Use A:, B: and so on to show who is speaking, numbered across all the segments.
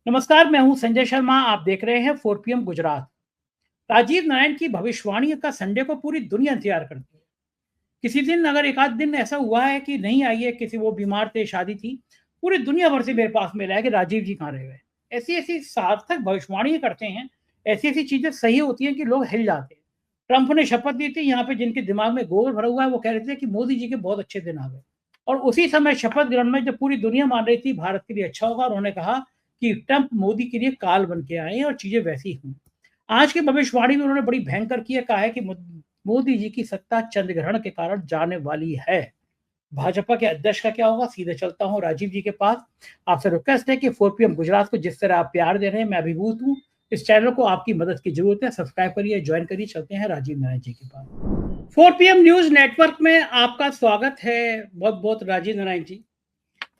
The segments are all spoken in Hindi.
A: नमस्कार, मैं हूं संजय शर्मा। आप देख रहे हैं 4 पीएम गुजरात। राजीव नारायण की भविष्यवाणी का संडे को पूरी दुनिया इंतजार करती है। किसी दिन अगर एक आध दिन ऐसा हुआ है कि नहीं आई है, किसी वो बीमार थे, शादी थी, पूरी दुनिया भर से मेरे पास मिला है कि राजीव जी कहाँ रह गए। ऐसी-ऐसी सार्थक भविष्यवाणी करते हैं, ऐसी-ऐसी चीज़ें सही होती हैं कि लोग हिल जाते हैं। ट्रंप ने शपथ ली थी, यहाँ पे जिनके दिमाग में गोबर भरा हुआ है, वो कह रहे थे कि मोदी जी के बहुत अच्छे दिन आ गए। और उसी समय शपथ ग्रहण में जब पूरी दुनिया मान रही थी भारत के लिए अच्छा होगा, उन्होंने कहा कि ट्रंप मोदी के लिए काल बन के आए हैं और चीज़ें वैसी हुई। आज की भविष्यवाणी में उन्होंने बड़ी भयंकर की है, कहा है कि मोदी जी की सत्ता चंद्रग्रहण के कारण जाने वाली है। भाजपा के अध्यक्ष का क्या होगा? सीधे चलता हूँ राजीव जी के पास। आपसे रिक्वेस्ट है कि 4 पीएम गुजरात को जिस तरह आप प्यार दे रहे हैं, मैं अभिभूत हूँ। इस चैनल को आपकी मदद की जरूरत है। सब्सक्राइब करिए, ज्वाइन करिए। चलते हैं राजीव नारायण जी के पास। 4 पीएम न्यूज नेटवर्क में आपका स्वागत है। बहुत-बहुत राजीव नारायण जी।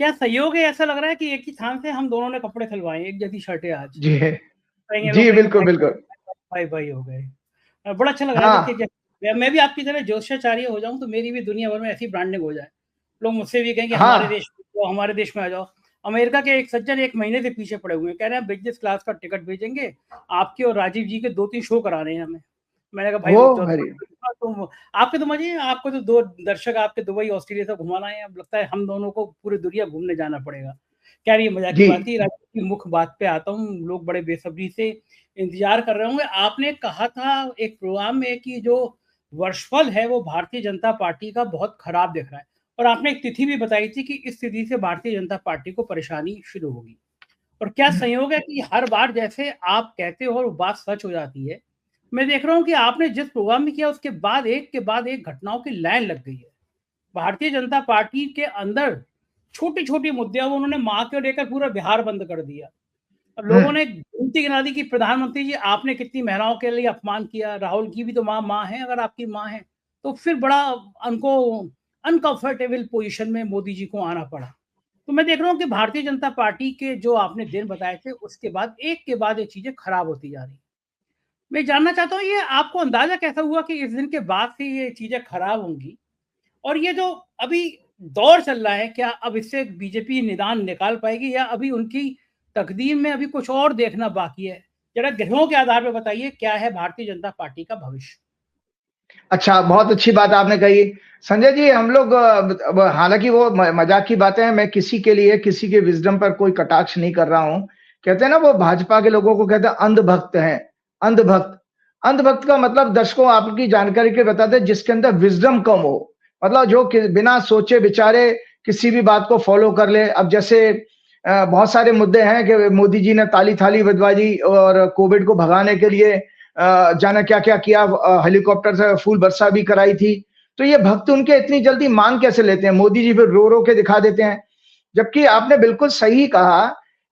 A: क्या संयोग है, ऐसा लग रहा है कि एक ही थान से हम दोनों ने कपड़े खिलवाए, एक जैसी शर्टें आज।
B: जी है।
A: कहीं ये लोग
B: जी,
A: कहेंगे
B: बिल्कुल,
A: भाई
B: बिल्कुल।
A: भाई भाई हो गए। बड़ा अच्छा लग रहा है
B: हाँ,
A: देखिए कि मैं भी आपकी तरह ज्योतिषाचार्य हो जाऊँ तो मेरी भी दुनिया भर में ऐसी ब्रांडिंग हो जाए। लोग मुझसे भी कहेंगे
B: हाँ।
A: हमारे देश में आ जाओ। अमेरिका के एक सज्जन 1 महीने से पीछे पड़े हुए हैं, कह रहे हैं बिज़नेस क्लास का टिकट भेजेंगे, आपके और राजीव जी के 2-3 शो कराने हैं हमें। मैंने कहा भाई वो
B: ओह!
A: तो
B: अरे!
A: तुम आपके तो मज़े हैं, आपको तो 2 दर्शक आपके दुबई, ऑस्ट्रेलिया से घुमाना है, अब लगता है हम दोनों को पूरी दुनिया घूमने जाना पड़ेगा। खैर ये मज़ाक की
B: जी।
A: बात थी। राजीव की मुख्य बात पे आता हूँ, लोग बड़े बेसब्री से इंतज़ार कर रहे होंगे। आपने कहा था एक प्रोग्राम में कि जो वर्षफल है वो भारतीय जनता पार्टी का बहुत खराब दिख रहा है और आपने एक तिथि भी बताई थी कि इस तिथि से भारतीय जनता पार्टी को परेशानी शुरू होगी। और क्या संयोग है कि हर बार जैसे आप कहते हो और वो बात सच हो जाती है। मैं देख रहा हूँ कि आपने जिस प्रोग्राम में किया उसके बाद एक के बाद एक घटनाओं की लाइन लग गई है। भारतीय जनता पार्टी के अंदर छोटी-छोटी मुद्दे अब उन्होंने माँ को लेकर पूरा बिहार बंद कर दिया। अब
B: हुँ।
A: लोगों ने गिनती गिना दी कि प्रधानमंत्री जी आपने कितनी महिलाओं के लिए अपमान किया, राहुल की भी तो माँ है, अगर आपकी माँ है। तो फिर बड़ा उनको अनकंफर्टेबल पोज़ीशन में मोदी जी को आना पड़ा। तो मैं देख रहा हूँ कि भारतीय जनता पार्टी के जो आपने दिन बताए थे, उसके बाद एक के बाद एक चीज़ें खराब होती जा रही हैं। मैं जानना चाहता हूँ ये आपको अंदाज़ा कैसा हुआ कि इस दिन के बाद से ये चीज़ें खराब होंगी? और ये जो अभी दौर चल रहा है, क्या अब इससे बीजेपी निदान निकाल पाएगी या अभी उनकी तकदीर में अभी कुछ और देखना बाकी है? ज़रा ग्रहों के आधार पे बताइए क्या है भारतीय जनता पार्टी का भविष्य?
B: अच्छा, बहुत अच्छी बात आपने कही। संजय जी, हम लोग ब हालाँकि वो मज़ाक की बातें हैं, मैं किसी के लिए, किसी के विज़डम पर कोई कटाक्ष नहीं कर रहा हूँ। कहते हैं ना, वो भाजपा के लोगों को कहते हैं अंधभक्त हैं, अंधभक्त। अंधभक्त का मतलब दर्शकों आपकी जानकारी के लिए बता दें, जिसके अंदर विज़डम कम हो। मतलब जो कि बिना सोचे-विचारे किसी भी बात को फ़ॉलो कर ले। अब जैसे बहुत सारे मुद्दे हैं कि मोदी जी ने ताली-थाली बजवाई और कोविड को भगाने के लिए जाने क्या-क्या किया, हेलीकॉप्टर से फूल वर्षा भी कराई थी। तो ये भक्त उनके इतनी जल्दी मान कैसे लेते हैं? मोदी जी फिर रो-रो के दिखा देते हैं। जबकि आपने बिल्कुल सही कहा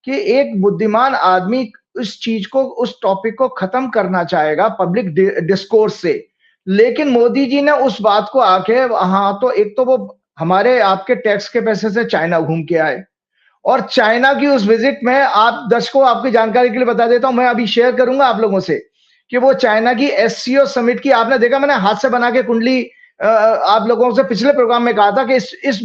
B: कि एक बुद्धिमान आदमी उस चीज़ को, उस टॉपिक को खत्म करना चाहेगा पब्लिक डिस्कोर्स से। लेकिन मोदी जी ने उस बात को आके हाँ, तो एक तो वो हमारे आपके टैक्स के पैसे से चाइना घूम के आए और चाइना की उस विज़िट में आप दर्शकों आपकी जानकारी के लिए बता देता हूँ, मैं अभी शेयर करूँगा आप लोगों से कि वो चाइना की एससीओ समिट की आपने देखा, मैंने हाथ से बना के कुंडली आप लोगों से पिछले प्रोग्राम में कहा था कि इस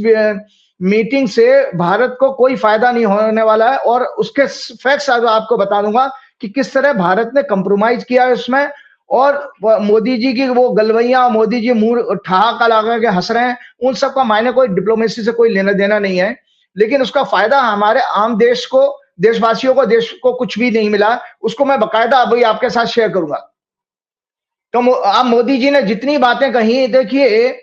B: मीटिंग से भारत को कोई फायदा नहीं होने वाला है और उसके फैक्ट्स आज आपको बता दूंगा कि किस तरह भारत ने कंप्रोमाइज किया है उसमें। और मोदी जी की वो गलवैया, मोदी जी मुंह ठहाका लगा के हंस रहे हैं, उन सब का मायने कोई डिप्लोमेसी से कोई लेना देना नहीं है। लेकिन उसका फायदा हमारे आम देश को, देशवासियों को, देश को कुछ भी नहीं मिला। उसको मैं बकायदा अभी आपके साथ शेयर करूंगा। तो आप मोदी जी ने जितनी बातें कही, देखिए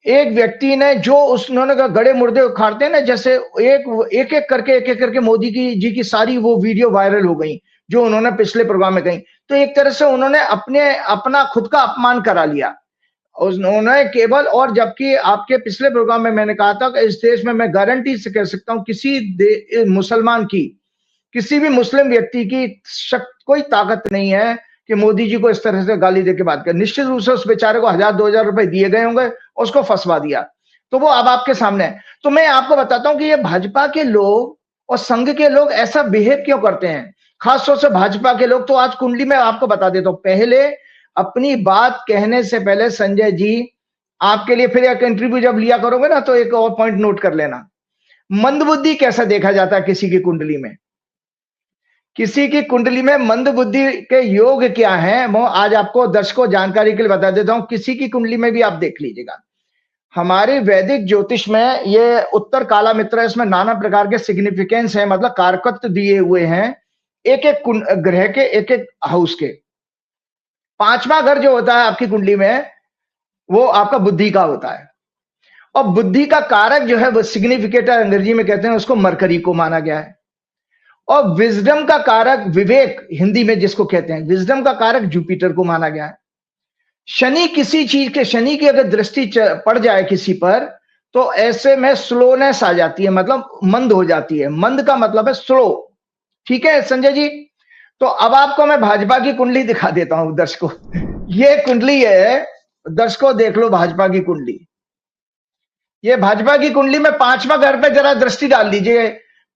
B: एक व्यक्ति ने जो उन्होंने कहा गड़े मुर्दे उखाड़ते हैं ना, जैसे एक एक करके मोदी की जी की सारी वो वीडियो वायरल हो गई जो उन्होंने पिछले प्रोग्राम में कही। तो एक तरह से उन्होंने अपना खुद का अपमान करा लिया उन्होंने केवल। और जबकि आपके पिछले प्रोग्राम में मैंने कहा था कि इस देश में मैं गारंटी से कह सकता हूं किसी मुसलमान की, किसी भी मुस्लिम व्यक्ति की कोई ताकत नहीं है कि मोदी जी को इस तरह से गाली देके बात कर। निश्चित रूप से उस बेचारे को 1000-2000 रुपए दिए गए होंगे, उसको फंसवा दिया। तो वो अब आपके सामने है। तो मैं आपको बताता हूं कि ये भाजपा के लोग और संघ के लोग ऐसा बिहेव क्यों करते हैं, खासतौर से भाजपा के लोग। तो आज कुंडली में आपको बता देता हूं। पहले अपनी बात कहने से पहले संजय जी, आपके लिए फिर एक इंटरव्यू जब लिया करोगे ना, तो एक और पॉइंट नोट कर लेना। मंदबुद्धि कैसा देखा जाता है किसी की कुंडली में? किसी की कुंडली में मंद बुद्धि के योग क्या हैं, वो आज आपको दर्शकों जानकारी के लिए बता देता हूं। किसी की कुंडली में भी आप देख लीजिएगा। हमारे वैदिक ज्योतिष में ये उत्तर काला मित्र है, इसमें नाना प्रकार के सिग्निफिकेंस है, मतलब कारकत्व दिए हुए हैं एक एक ग्रह के, एक एक हाउस के। पांचवा घर जो होता है आपकी कुंडली में, वो आपका बुद्धि का होता है, और बुद्धि का कारक जो है वो सिग्निफिकेटर अंग्रेजी में कहते हैं, उसको मरकरी को माना गया है। और विजडम का कारक, विवेक हिंदी में जिसको कहते हैं, विजडम का कारक जुपिटर को माना गया है। शनि किसी चीज के, शनि की अगर दृष्टि पड़ जाए किसी पर, तो ऐसे में स्लोनेस आ जाती है, मतलब मंद हो जाती है। मंद का मतलब है स्लो। ठीक है संजय जी? तो अब आपको मैं भाजपा की कुंडली दिखा देता हूं दर्शकों। ये कुंडली है, दर्शकों देख लो भाजपा की कुंडली। ये भाजपा की कुंडली में पांचवा घर पे जरा दृष्टि डाल दीजिए।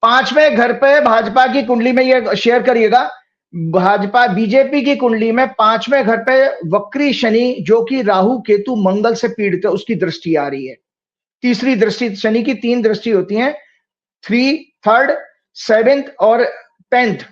B: पांचवें घर पे भाजपा की कुंडली में ये शेयर करिएगा। भाजपा बीजेपी की कुंडली में पांचवें घर पे वक्री शनि, जो कि राहु केतु मंगल से पीड़ित है, उसकी दृष्टि आ रही है। तीसरी दृष्टि, शनि की 3 दृष्टि होती हैं, 3, 3rd, 7th और 10th।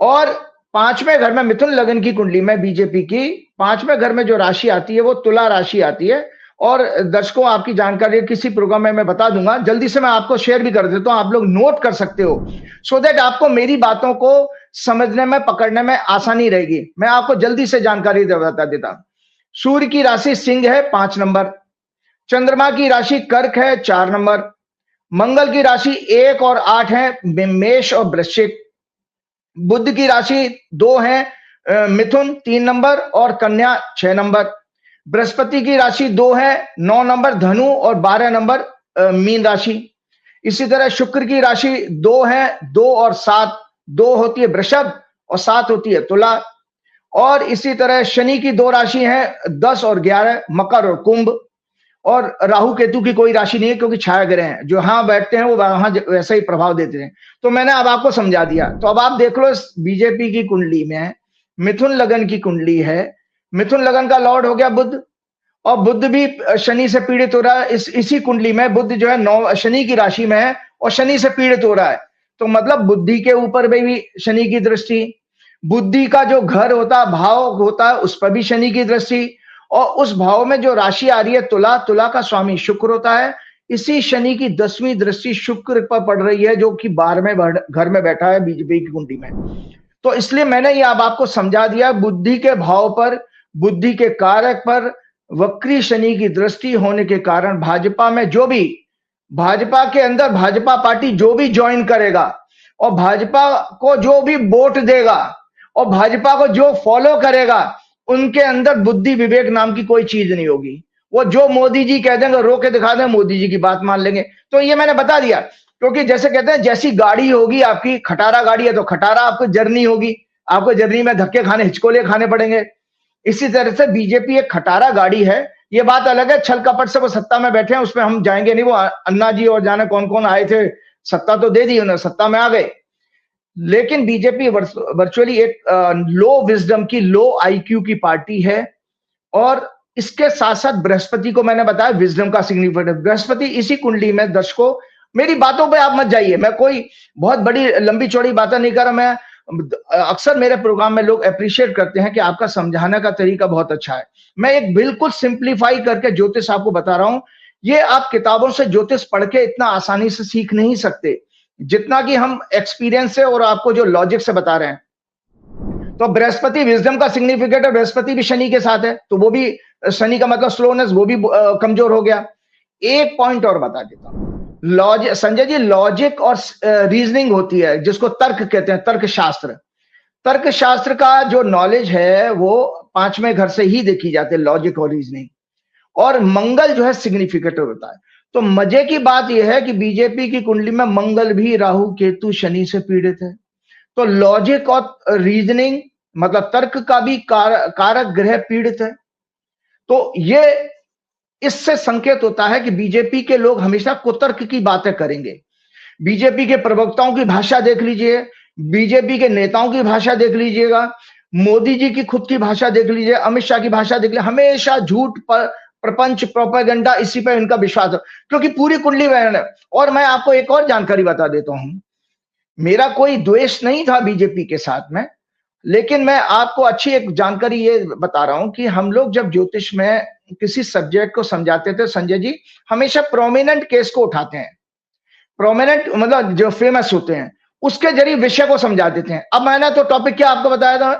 B: और पांचवें घर में मिथुन लगन की कुंडली में बीजेपी की पांचवें घर में जो राशि आती है वो तुला राशि आती है। और दर्शकों आपकी जानकारी किसी प्रोग्राम में मैं बता दूंगा, जल्दी से मैं आपको शेयर भी कर देता हूं, आप लोग नोट कर सकते हो, सो दैट आपको मेरी बातों को समझने में, पकड़ने में आसानी रहेगी। मैं आपको जल्दी से जानकारी बता देता। सूर्य की राशि सिंह है 5 नंबर, चंद्रमा की राशि कर्क है 4 नंबर, मंगल की राशि 1 और 8 है मेष और वृश्चिक, बुध की राशि 2 है मिथुन 3 नंबर और कन्या 6 नंबर, बृहस्पति की राशि 2 है 9 नंबर धनु और 12 नंबर मीन राशि। इसी तरह शुक्र की राशि 2 है 2 और 7, 2 होती है वृषभ और 7 होती है तुला। और इसी तरह शनि की 2 राशि है 10 और 11, मकर और कुंभ। और राहु केतु की कोई राशि नहीं है, क्योंकि छाया ग्रह हैं, जो हाँ बैठते हैं वो वहां वैसा ही प्रभाव देते हैं। तो मैंने अब आपको समझा दिया। तो अब आप देख लो, बीजेपी की कुंडली में मिथुन लगन की कुंडली है, मिथुन लगन का लॉर्ड हो गया बुध, और बुध भी शनि से पीड़ित हो रहा है। इसी कुंडली में बुध जो है शनि की राशि में है और शनि से पीड़ित हो रहा है। तो मतलब बुद्धि के ऊपर भी शनि की दृष्टि, बुद्धि का जो घर होता है, भाव होता है, उस पर भी शनि की दृष्टि, और उस भाव में जो राशि आ रही है तुला, तुला का स्वामी शुक्र होता है। इसी शनि की 10वीं दृष्टि शुक्र पर पड़ रही है, जो कि 12वें घर में बैठा है बीजेपी की कुंडली में। तो इसलिए मैंने ये अब आपको समझा दिया, बुद्धि के भाव पर, बुद्धि के कारक पर वक्री शनि की दृष्टि होने के कारण भाजपा में जो भी, भाजपा के अंदर भाजपा पार्टी जो भी ज्वाइन करेगा और भाजपा को जो भी वोट देगा और भाजपा को जो फॉलो करेगा, उनके अंदर बुद्धि विवेक नाम की कोई चीज नहीं होगी। वो जो मोदी जी कह देंगे, रो के दिखा दें, मोदी जी की बात मान लेंगे। तो ये मैंने बता दिया, क्योंकि जैसे कहते हैं जैसी गाड़ी होगी आपकी, खटारा गाड़ी है तो खटारा आपको जर्नी होगी, आपको जर्नी में धक्के खाने, हिचकोले खाने पड़ेंगे। इसी तरह से बीजेपी एक खटारा गाड़ी है। ये बात अलग है, छल कपट से वो सत्ता में बैठे हैं, उसमें हम जाएंगे नहीं। वो अन्ना जी और जाने कौन कौन आए थे, सत्ता तो दे दी उन्हें, सत्ता में आ गए। लेकिन बीजेपी वर्चुअली एक लो विजडम की, लो आईक्यू की पार्टी है। और इसके साथ साथ बृहस्पति को मैंने बताया विजडम का सिग्निफिकेंट। बृहस्पति इसी कुंडली में, दर्शकों मेरी बातों पे आप मत जाइए, मैं कोई बहुत बड़ी लंबी चौड़ी बातें नहीं कर रहा। मैं अक्सर मेरे प्रोग्राम में लोग अप्रिशिएट करते हैं कि आपका समझाने का तरीका बहुत अच्छा है। मैं एक बिल्कुल सिंप्लीफाई करके ज्योतिष आपको बता रहा हूं। ये आप किताबों से ज्योतिष पढ़ के इतना आसानी से सीख नहीं सकते, जितना कि हम एक्सपीरियंस से और आपको जो लॉजिक से बता रहे हैं। तो बृहस्पति विजडम का सिग्निफिकेट है, बृहस्पति भी शनि के साथ है, तो वो भी, शनि का मतलब स्लोनेस, वो भी कमजोर हो गया। एक पॉइंट और बता देता हूं, लॉजिक संजय जी, लॉजिक और रीजनिंग होती है, जिसको तर्क कहते हैं, तर्क शास्त्र। तर्क शास्त्र का जो नॉलेज है वो 5वें घर से ही देखी जाती है, लॉजिक और रीजनिंग। और मंगल जो है सिग्निफिकेटर होता है। तो मजे की बात यह है कि बीजेपी की कुंडली में मंगल भी राहु केतु शनि से पीड़ित है। तो लॉजिक और रीजनिंग मतलब तर्क का भी कारक ग्रह पीड़ित है। तो ये इससे संकेत होता है कि बीजेपी के लोग हमेशा कुतर्क की बातें करेंगे। बीजेपी के प्रवक्ताओं की भाषा देख लीजिए, बीजेपी के नेताओं की भाषा देख लीजिएगा, मोदी जी की खुद की भाषा देख लीजिए, अमित शाह की भाषा देख लीजिए, हमेशा झूठ पर प्रपंच, प्रोपेगेंडा, इसी पे इनका विश्वास है, क्योंकि पूरी कुंडली में है। और मैं आपको एक और जानकारी बता देता हूं, मेरा कोई द्वेष नहीं था बीजेपी के साथ में, लेकिन मैं आपको अच्छी एक जानकारी ये बता रहा हूं कि हम लोग जब ज्योतिष में किसी सब्जेक्ट को समझाते थे संजय जी, हमेशा प्रोमिनेंट केस को उठाते हैं। प्रोमिनेंट मतलब जो फेमस होते हैं, उसके जरिए विषय को समझा देते हैं। अब मैंने तो टॉपिक क्या आपको बताया था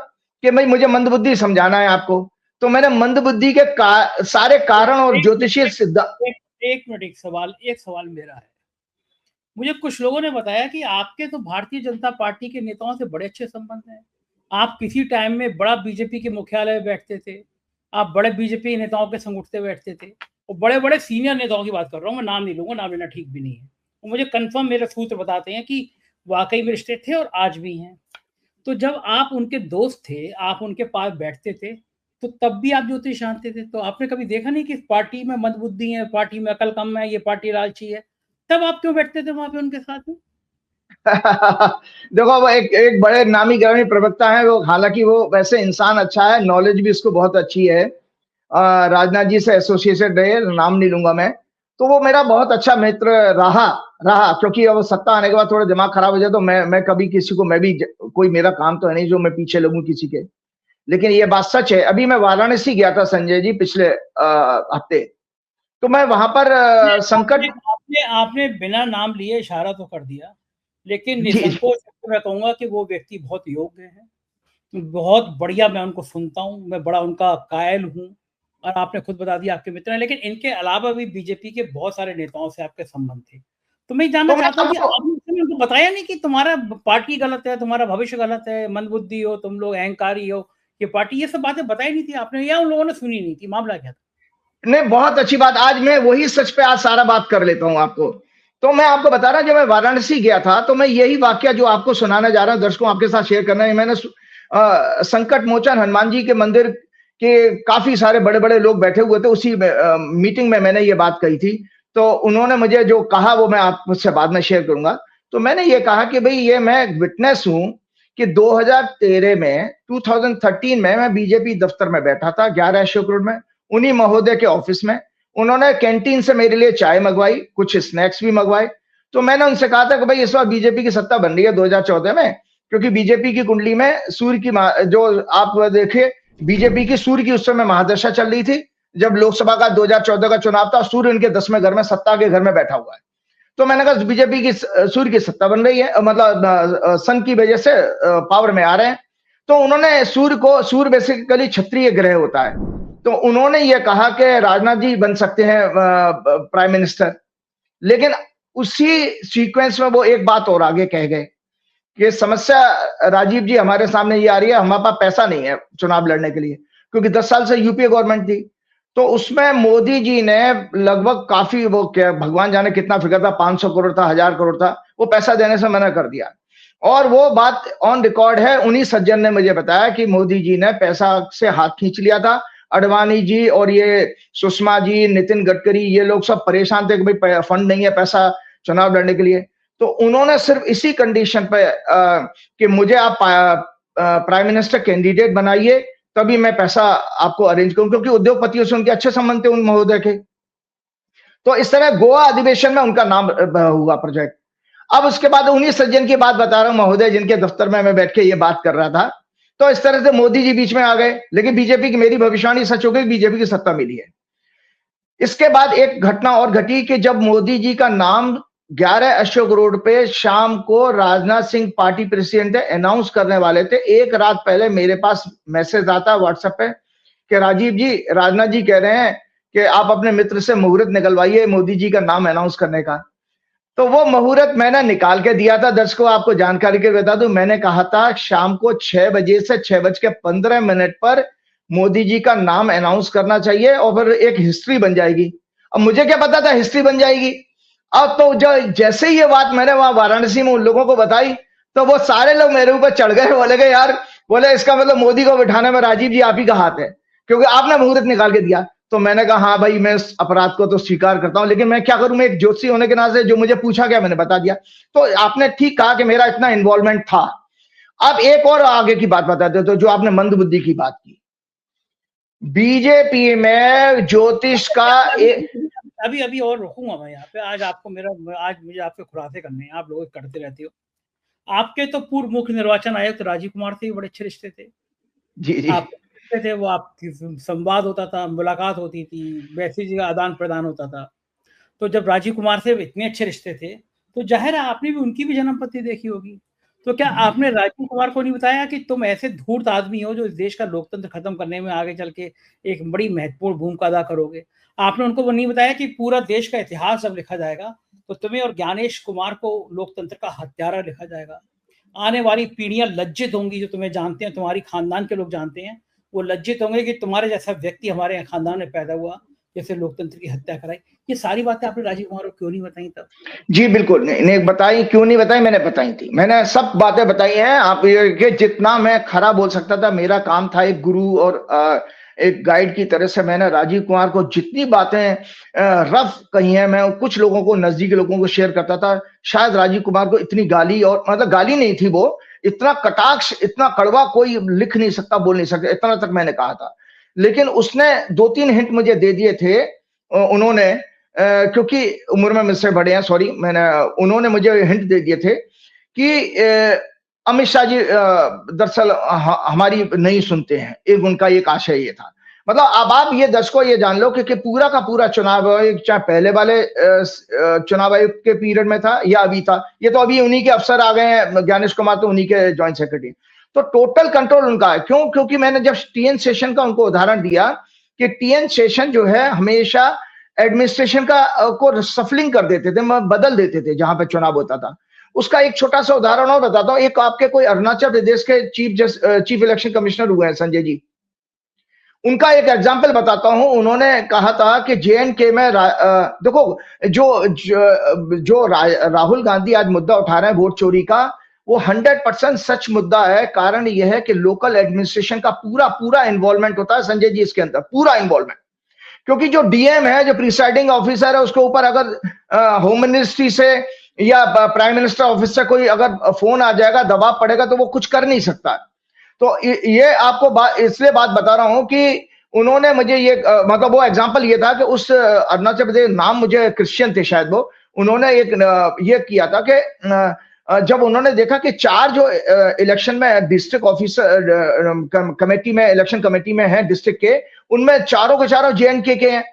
B: कि भाई मुझे मंदबुद्धि समझाना है आपको, तो मैंने मंदबुद्धि के सारे कारण और ज्योतिषीय सिद्धांत।
A: एक मिनट, एक सवाल मेरा है। मुझे कुछ लोगों ने बताया कि आपके तो भारतीय जनता पार्टी के नेताओं से बड़े अच्छे संबंध हैं। आप किसी टाइम में बड़ा बीजेपी के मुख्यालय में बैठते थे, आप बड़े बीजेपी नेताओं के संग उठते बैठते थे, और बड़े बड़े सीनियर नेताओं की बात कर रहा हूँ मैं, नाम नहीं लूंगा, नाम लेना ठीक भी नहीं है। और मुझे कंफर्म मेरे सूत्र बताते हैं कि वाकई में रिश्ते थे और आज भी हैं। तो जब आप उनके दोस्त थे, आप उनके पास बैठते थे, तो तब भी आप ज्योतिष जानते थे। तो आपने कभी देखा नहीं कि पार्टी में मंदबुद्धि है, पार्टी में अकल कम है, ये पार्टी लालची है, तब आप क्यों बैठते थे वहां पे उनके साथ में?
B: देखो वो एक बड़े नामी गिरामी प्रवक्ता है वो, हालांकि वो वैसे इंसान अच्छा है, नॉलेज भी उसको बहुत अच्छी है, राजनाथ जी से एसोसिएटेड रहे, नाम नहीं लूंगा मैं। तो वो मेरा बहुत अच्छा मित्र रहा रहा क्योंकि अब सत्ता आने के बाद थोड़ा दिमाग खराब हो जाए तो मैं कभी किसी को, मैं भी कोई मेरा काम तो है नहीं जो मैं पीछे लगूं किसी के, लेकिन ये बात सच है। अभी मैं वाराणसी गया था संजय जी पिछले हफ्ते, तो मैं वहां पर संकट।
A: आपने आपने बिना नाम लिए इशारा तो कर दिया, लेकिन
B: जी
A: निसंकोच मैं कहूंगा कि वो व्यक्ति बहुत योग्य है, बहुत बढ़िया, मैं उनको सुनता हूँ, मैं बड़ा उनका कायल हूँ। और आपने खुद बता दिया आपके मित्र हैं, लेकिन इनके अलावा भी बीजेपी के बहुत सारे नेताओं से आपके संबंध थे। तो मैं जानना
B: तो मैं
A: चाहता हूँ कि
B: आपको
A: आपने उनको बताया नहीं कि तुम्हारा पार्टी गलत है, तुम्हारा भविष्य गलत है, मंदबुद्धि हो तुम लोग, अहंकारी हो, ये पार्टी, ये सब बातें बताई नहीं थी आपने, या उन लोगों ने सुनी नहीं थी? मामला क्या था?
B: नहीं, बहुत अच्छी बात, आज मैं वही सच पे आज सारा बात कर लेता हूँ आपको। तो मैं आपको बता रहा, जब मैं वाराणसी गया था तो मैं यही वाक्य जो आपको सुनाने जा रहा हूँ दर्शकों आपके साथ शेयर करना है। मैंने संकट मोचन हनुमान जी के मंदिर के काफी सारे बड़े बड़े लोग बैठे हुए थे, उसी मीटिंग में मैंने ये बात कही थी। तो उन्होंने मुझे जो कहा वो मैं आपसे बाद में शेयर करूंगा। तो मैंने ये कहा कि भाई ये मैं विटनेस हूं कि 2013 में 2013 में मैं बीजेपी दफ्तर में बैठा था 11 अशोक रोड में, उन्हीं महोदय के ऑफिस में। उन्होंने कैंटीन से मेरे लिए चाय मंगवाई, कुछ स्नैक्स भी मंगवाए। तो मैंने उनसे कहा था कि भाई इस बार बीजेपी की सत्ता बन रही है 2014 में, क्योंकि बीजेपी की कुंडली में सूर्य की जो आप देखे, बीजेपी की सूर्य की उस समय महादशा चल रही थी जब लोकसभा का 2014 का चुनाव था, सूर्य उनके 10वें घर में, सत्ता के घर में बैठा हुआ है। तो मैंने कहा बीजेपी की सूर्य की सत्ता बन रही है, मतलब सन की वजह से पावर में आ रहे हैं। तो उन्होंने सूर्य बेसिकली क्षत्रिय ग्रह होता है, तो उन्होंने ये कहा कि राजनाथ जी बन सकते हैं प्राइम मिनिस्टर। लेकिन उसी सीक्वेंस में वो एक बात और आगे कह गए कि समस्या राजीव जी हमारे सामने ये आ रही है, हमारे पास पैसा नहीं है चुनाव लड़ने के लिए, क्योंकि 10 साल से यूपीए गवर्नमेंट थी। तो उसमें मोदी जी ने लगभग काफी, वो क्या भगवान जाने कितना फिगर था, 500 करोड़ था, 1000 करोड़ था, वो पैसा देने से मना कर दिया। और वो बात ऑन रिकॉर्ड है, उन्हीं सज्जन ने मुझे बताया कि मोदी जी ने पैसा से हाथ खींच लिया था। अडवाणी जी और ये सुषमा जी, नितिन गडकरी, ये लोग सब परेशान थे कि भाई फंड नहीं है, पैसा चुनाव लड़ने के लिए। तो उन्होंने सिर्फ इसी कंडीशन पे कि मुझे आप प्राइम मिनिस्टर कैंडिडेट बनाइए, तभी मैं पैसा आपको अरेंज करूं, क्योंकि उद्योगपतियों से उनके अच्छे संबंध थे उन महोदय के। तो इस तरह गोवा अधिवेशन में उनका नाम हुआ प्रोजेक्ट। अब उसके बाद उन्हीं सज्जन की बात बता रहा हूं महोदय, जिनके दफ्तर में मैं बैठ के ये बात कर रहा था। तो इस तरह से मोदी जी बीच में आ गए, लेकिन बीजेपी की, मेरी भविष्यवाणी सच हो गई, बीजेपी की सत्ता मिली है। इसके बाद एक घटना और घटी कि जब मोदी जी का नाम 11 अशोक रोड पे शाम को Rajnath Singh party president announce करने वाले थे, एक रात पहले मेरे पास मैसेज आता है व्हाट्सएप पे कि राजीव जी, राजनाथ जी कह रहे हैं कि आप अपने मित्र से मुहूर्त निकलवाइए मोदी जी का नाम अनाउंस करने का। तो वो मुहूर्त मैंने निकाल के दिया था। दर्शकों आपको जानकारी के बता दूं, मैंने कहा था शाम को 6 बजे से 6:15 पर मोदी जी का नाम अनाउंस करना चाहिए और फिर एक हिस्ट्री बन जाएगी। अब मुझे क्या पता था हिस्ट्री बन जाएगी। अब तो जो जैसे ही ये बात मैंने वहां वाराणसी में उन लोगों को बताई, तो वो सारे लोग मेरे ऊपर चढ़ गए, बोले गए यार, बोले इसका मतलब मोदी को बिठाने में राजीव जी आप ही का हाथ है, क्योंकि आपने मुहूर्त निकाल के दिया। तो मैंने कहा हाँ भाई, मैं इस अपराध को तो स्वीकार करता हूं, लेकिन मैं क्या करूं, मैं एक ज्योतिषी होने के नाते जो मुझे पूछा गया मैंने बता दिया। तो आपने ठीक कहा कि मेरा इतना इन्वॉल्वमेंट था। अब एक और आगे की बात बताते, तो जो आपने मंदबुद्धि की बात की, बीजेपी में ज्योतिष का
A: अभी अभी और रुकूंगा मैं यहाँ पे। आज आपको मेरा, आज मुझे आपके खुलासे करने हैं, आप लोग करते रहते हो। आपके तो पूर्व मुख्य निर्वाचन आयुक्त राजीव कुमार से भी बड़े अच्छे रिश्ते थे।
B: जी, जी।
A: आप थे, वो आपकी संवाद होता था, मुलाकात होती थी, मैसेज का आदान-प्रदान होता था। तो जब राजीव कुमार से इतने अच्छे रिश्ते थे, तो ज़ाहिर है आपने भी उनकी भी जन्मपत्री देखी होगी। तो क्या आपने राजीव कुमार को नहीं बताया कि तुम ऐसे धूर्त आदमी हो जो इस देश का लोकतंत्र खत्म करने में आगे चल के एक बड़ी महत्वपूर्ण भूमिका अदा करोगे? आपने उनको वो नहीं बताया कि पूरा देश का इतिहास जब लिखा जाएगा, तो तुम्हें और ज्ञानेश कुमार को लोकतंत्र का हत्यारा लिखा जाएगा। आने वाली पीढ़ियाँ लज्जित होंगी जो तुम्हें जानते हैं, तुम्हारी खानदान के लोग जानते हैं, वो लज्जित होंगे कि तुम्हारे जैसा व्यक्ति हमारे खानदान में पैदा हुआ, जैसे लोकतंत्र की हत्या कराई। ये सारी बातें आपने राजीव कुमार को क्यों नहीं बताई तब?
B: जी, बिल्कुल, नहीं बताई, क्यों नहीं बताई, मैंने बताई थी। मैंने सब बातें बताई हैं। आप ये जितना मैं खरा बोल सकता था, मेरा काम था एक गुरु और एक गाइड की तरह से मैंने राजीव कुमार को जितनी बातें रफ कही हैं, मैं कुछ लोगों को, नज़दीकी लोगों को शेयर करता था। शायद राजीव कुमार को इतनी गाली, और मतलब गाली नहीं थी वो, इतना कटाक्ष, इतना कड़वा कोई लिख नहीं सकता, बोल नहीं सकता, इतना तक मैंने कहा था। लेकिन उसने 2-3 हिंट मुझे दे दिए थे, उन्होंने, क्योंकि उम्र में मुझसे बड़े हैं, सॉरी, उन्होंने मुझे हिंट दे दिए थे कि अमित शाह जी दरअसल हमारी नहीं सुनते हैं। एक उनका एक आशय ये था। मतलब अब आप ये दर्शकों ये जान लो कि पूरा का पूरा चुनाव, चाहे पहले वाले चुनाव आयोग के पीरियड में था या अभी था, ये तो अभी उन्हीं के अफसर आ गए हैं, ज्ञानेश कुमार तो उन्हीं के जॉइंट सेक्रेटरी। तो टोटल कंट्रोल उनका है। क्यों? क्योंकि मैंने जब टीएन शेषन का उनको उदाहरण दिया कि टीएन शेषन जो है हमेशा एडमिनिस्ट्रेशन का को सफलिंग कर देते थे, बदल देते थे जहां पे चुनाव होता था। उसका एक छोटा सा उदाहरण और बताता हूं। एक आपके कोई अरुणाचल प्रदेश के चीफ इलेक्शन कमिश्नर हुए हैं, संजय जी, उनका एक एग्जाम्पल बताता हूं। उन्होंने कहा था कि जेएनके में देखो, जो राहुल गांधी आज मुद्दा उठा रहे हैं वोट चोरी का, वो 100% सच मुद्दा है। कारण यह है कि लोकल एडमिनिस्ट्रेशन का पूरा पूरा इन्वॉल्वमेंट होता है, संजय जी, इसके अंदर पूरा इन्वॉल्वमेंट। क्योंकि जो डीएम है, जो प्रिसाइडिंग ऑफिसर है, उसके ऊपर अगर होम मिनिस्ट्री से या प्राइम मिनिस्टर ऑफिस से कोई अगर फोन आ जाएगा, दबाव पड़ेगा, तो वो कुछ कर नहीं सकता। तो ये आपको इसलिए बात बता रहा हूं कि उन्होंने मुझे ये मतलब वो एग्जांपल ये था कि उस अरुणाचल प्रदेश, नाम मुझे क्रिश्चियन थे शायद वो, उन्होंने एक ये किया था कि जब उन्होंने देखा कि 4 जो इलेक्शन में डिस्ट्रिक्ट ऑफिसर कमेटी में, इलेक्शन कमेटी में है डिस्ट्रिक्ट के, उनमें चारों के चारों जेएनके के हैं।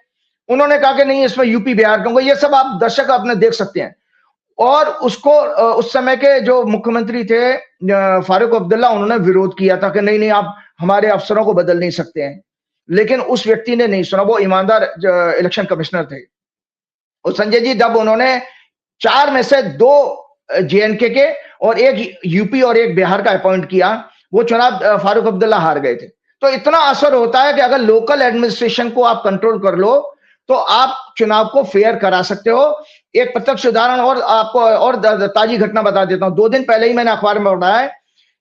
B: उन्होंने कहा कि नहीं, इसमें यूपी बिहार के, ये सब आप दर्शक अपने देख सकते हैं। और उसको उस समय के जो मुख्यमंत्री थे फारूक अब्दुल्ला, उन्होंने विरोध किया था कि नहीं नहीं, आप हमारे अफसरों को बदल नहीं सकते हैं। लेकिन उस व्यक्ति ने नहीं सुना, वो ईमानदार इलेक्शन कमिश्नर थे। और संजय जी, जब उन्होंने 4 में से 2 जेएनके के और एक यूपी और एक बिहार का अपॉइंट किया, वो चुनाव फारूक अब्दुल्ला हार गए थे। तो इतना असर होता है कि अगर लोकल एडमिनिस्ट्रेशन को आप कंट्रोल कर लो, तो आप चुनाव को फेयर करा सकते हो। एक प्रत्यक्ष उदाहरण और आपको और ताजी घटना बता देता हूं। 2 दिन पहले ही मैंने अखबार में पढ़ा है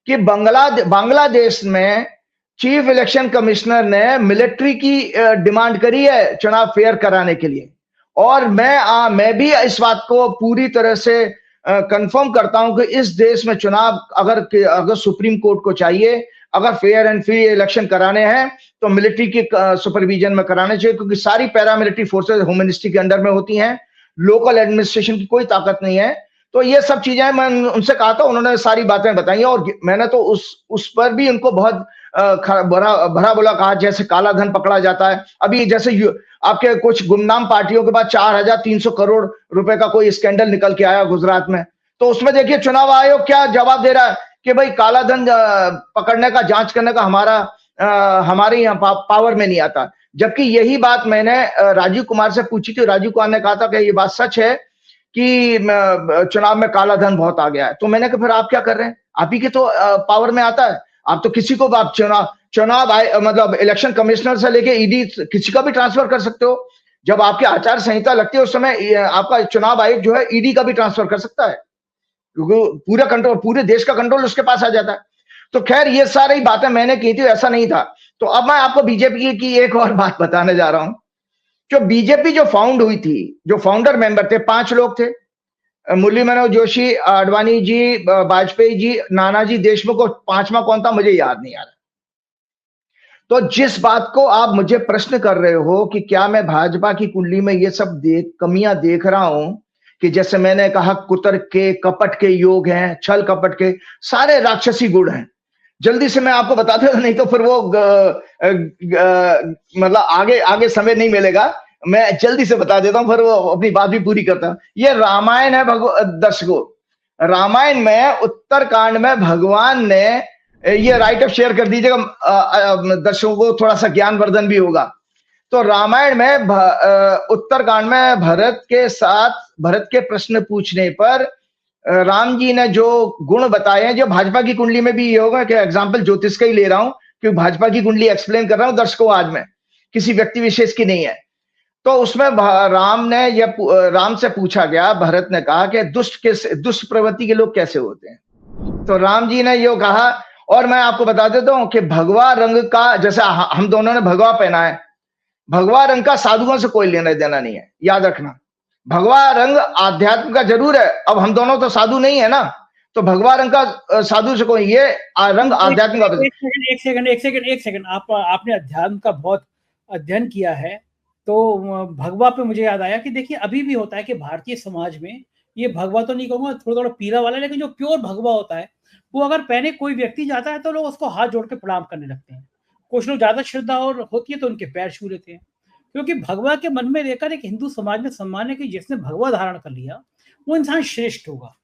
B: कि बांग्लादेश में चीफ इलेक्शन कमिश्नर ने मिलिट्री की डिमांड करी है चुनाव फेयर कराने के लिए। और मैं भी इस बात को पूरी तरह से कंफर्म करता हूं कि इस देश में चुनाव अगर सुप्रीम कोर्ट को चाहिए, अगर फेयर एंड फ्री इलेक्शन कराने हैं, तो मिलिट्री के सुपरविजन में कराने चाहिए, क्योंकि सारी पैरामिलिट्री फोर्सेस होम मिनिस्ट्री के अंडर में होती हैं। लोकल एडमिनिस्ट्रेशन की कोई ताकत नहीं है। तो ये सब चीजें मैं उनसे कहा था, उन्होंने सारी बातें बताई, और मैंने तो उस पर भी उनको बहुत भरा बोला कहा, जैसे काला धन पकड़ा जाता है। अभी जैसे आपके कुछ गुमनाम पार्टियों के पास 4,300 करोड़ रुपए का कोई स्कैंडल निकल के आया गुजरात में, तो उसमें देखिए चुनाव आयोग क्या जवाब दे रहा है कि भाई काला धन पकड़ने का, जांच करने का हमारे यहाँ पावर में नहीं आता। जबकि यही बात मैंने राजीव कुमार से पूछी थी। राजीव कुमार ने कहा था कि ये बात सच है कि चुनाव में काला धन बहुत आ गया है। तो मैंने कहा फिर आप क्या कर रहे हैं, आप ही के तो पावर में आता है। आप तो किसी को आप चुनाव मतलब इलेक्शन कमिश्नर से लेके ईडी किसी का भी ट्रांसफर कर सकते हो। जब आपकी आचार संहिता लगती है उस समय आपका चुनाव आयोग जो है ईडी का भी ट्रांसफर कर सकता है, क्योंकि पूरा कंट्रोल, पूरे देश का कंट्रोल उसके पास आ जाता है। तो खैर ये सारी बातें मैंने की थी, ऐसा नहीं था। तो अब मैं आपको बीजेपी की एक और बात बताने जा रहा हूं। जो बीजेपी जो फाउंड हुई थी, जो फाउंडर मेंबर थे, 5 लोग थे, मुरली मनोहर जोशी, आडवाणी जी, वाजपेयी जी, नानाजी देशमुख, और 5वां कौन था मुझे याद नहीं आ रहा। तो जिस बात को आप मुझे प्रश्न कर रहे हो कि क्या मैं भाजपा की कुंडली में ये सब कमियां देख रहा हूं, कि जैसे मैंने कहा कुतर्क के, कपट के योग हैं, छल कपट के सारे राक्षसी गुण हैं। जल्दी से मैं आपको बता दूं, नहीं तो फिर वो मतलब आगे आगे समय नहीं मिलेगा। मैं जल्दी से बता देता हूं, फिर वो अपनी बात भी पूरी करता हूं। ये रामायण है दर्शकों, रामायण में उत्तरकांड में भगवान ने, ये राइट अप शेयर कर दीजिएगा, दर्शकों को थोड़ा सा ज्ञानवर्धन भी होगा। तो रामायण में उत्तरकांड में भरत के प्रश्न पूछने पर राम जी ने जो गुण बताए हैं, जो भाजपा की कुंडली में भी ये होगा कि एग्जाम्पल ज्योतिष का ही ले रहा हूं, क्योंकि भाजपा की कुंडली एक्सप्लेन कर रहा हूं दर्शकों आज में, किसी व्यक्ति विशेष की नहीं है। तो उसमें राम से पूछा गया, भरत ने कहा कि दुष्ट प्रवृत्ति के लोग कैसे होते हैं। तो राम जी ने यो कहा, और मैं आपको बता देता हूं कि भगवा रंग का, जैसे हम दोनों ने भगवा पहना है, भगवा रंग का साधुओं से कोई लेना देना नहीं है, याद रखना। भगवा रंग आध्यात्म का जरूर है, अब हम दोनों तो साधु नहीं है ना, तो भगवा रंग का साधु से कोई, ये रंग आध्यात्म का।
A: एक सेकंड, आपने अध्यात्म का बहुत अध्ययन किया है, तो भगवा पे मुझे याद आया कि देखिए अभी भी होता है कि भारतीय समाज में ये भगवा तो नहीं कहूंगा, थोड़ा थोड़ा पीला वाला, लेकिन जो प्योर भगवा होता है वो अगर पहने कोई व्यक्ति जाता है तो लोग उसको हाथ जोड़ के प्रणाम करने लगते हैं। कुछ लोग ज्यादा श्रद्धा और होती है तो उनके पैर छू लेते हैं, क्योंकि भगवा के मन में रहकर एक हिंदू समाज में सम्मान है कि जिसने भगवा धारण कर लिया वो इंसान श्रेष्ठ होगा,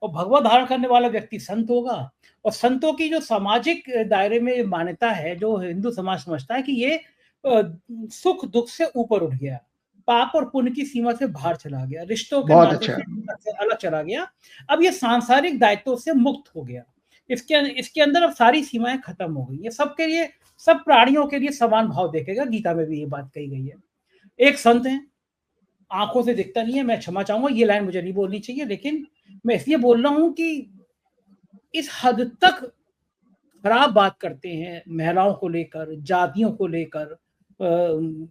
A: और भगवा धारण करने वाला व्यक्ति संत होगा। और संतों की जो सामाजिक दायरे में मान्यता है, जो हिंदू समाज समझता है कि ये सुख दुख से ऊपर उठ गया, पाप और पुण्य की सीमा से बाहर चला गया, रिश्तों के नाते से अलग चला गया, अब ये सांसारिक दायित्वों से मुक्त हो गया, इसके अंदर अब सारी सीमाएं खत्म हो गई। ये सबके लिए, सब प्राणियों के लिए समान भाव देखेगा, गीता में भी ये बात कही गई है। एक संत है, आंखों से दिखता नहीं है, मैं क्षमा चाहूंगा ये लाइन मुझे नहीं बोलनी चाहिए, लेकिन मैं इसलिए बोल रहा हूं कि इस हद तक खराब बात करते हैं महिलाओं को लेकर, जातियों को लेकर,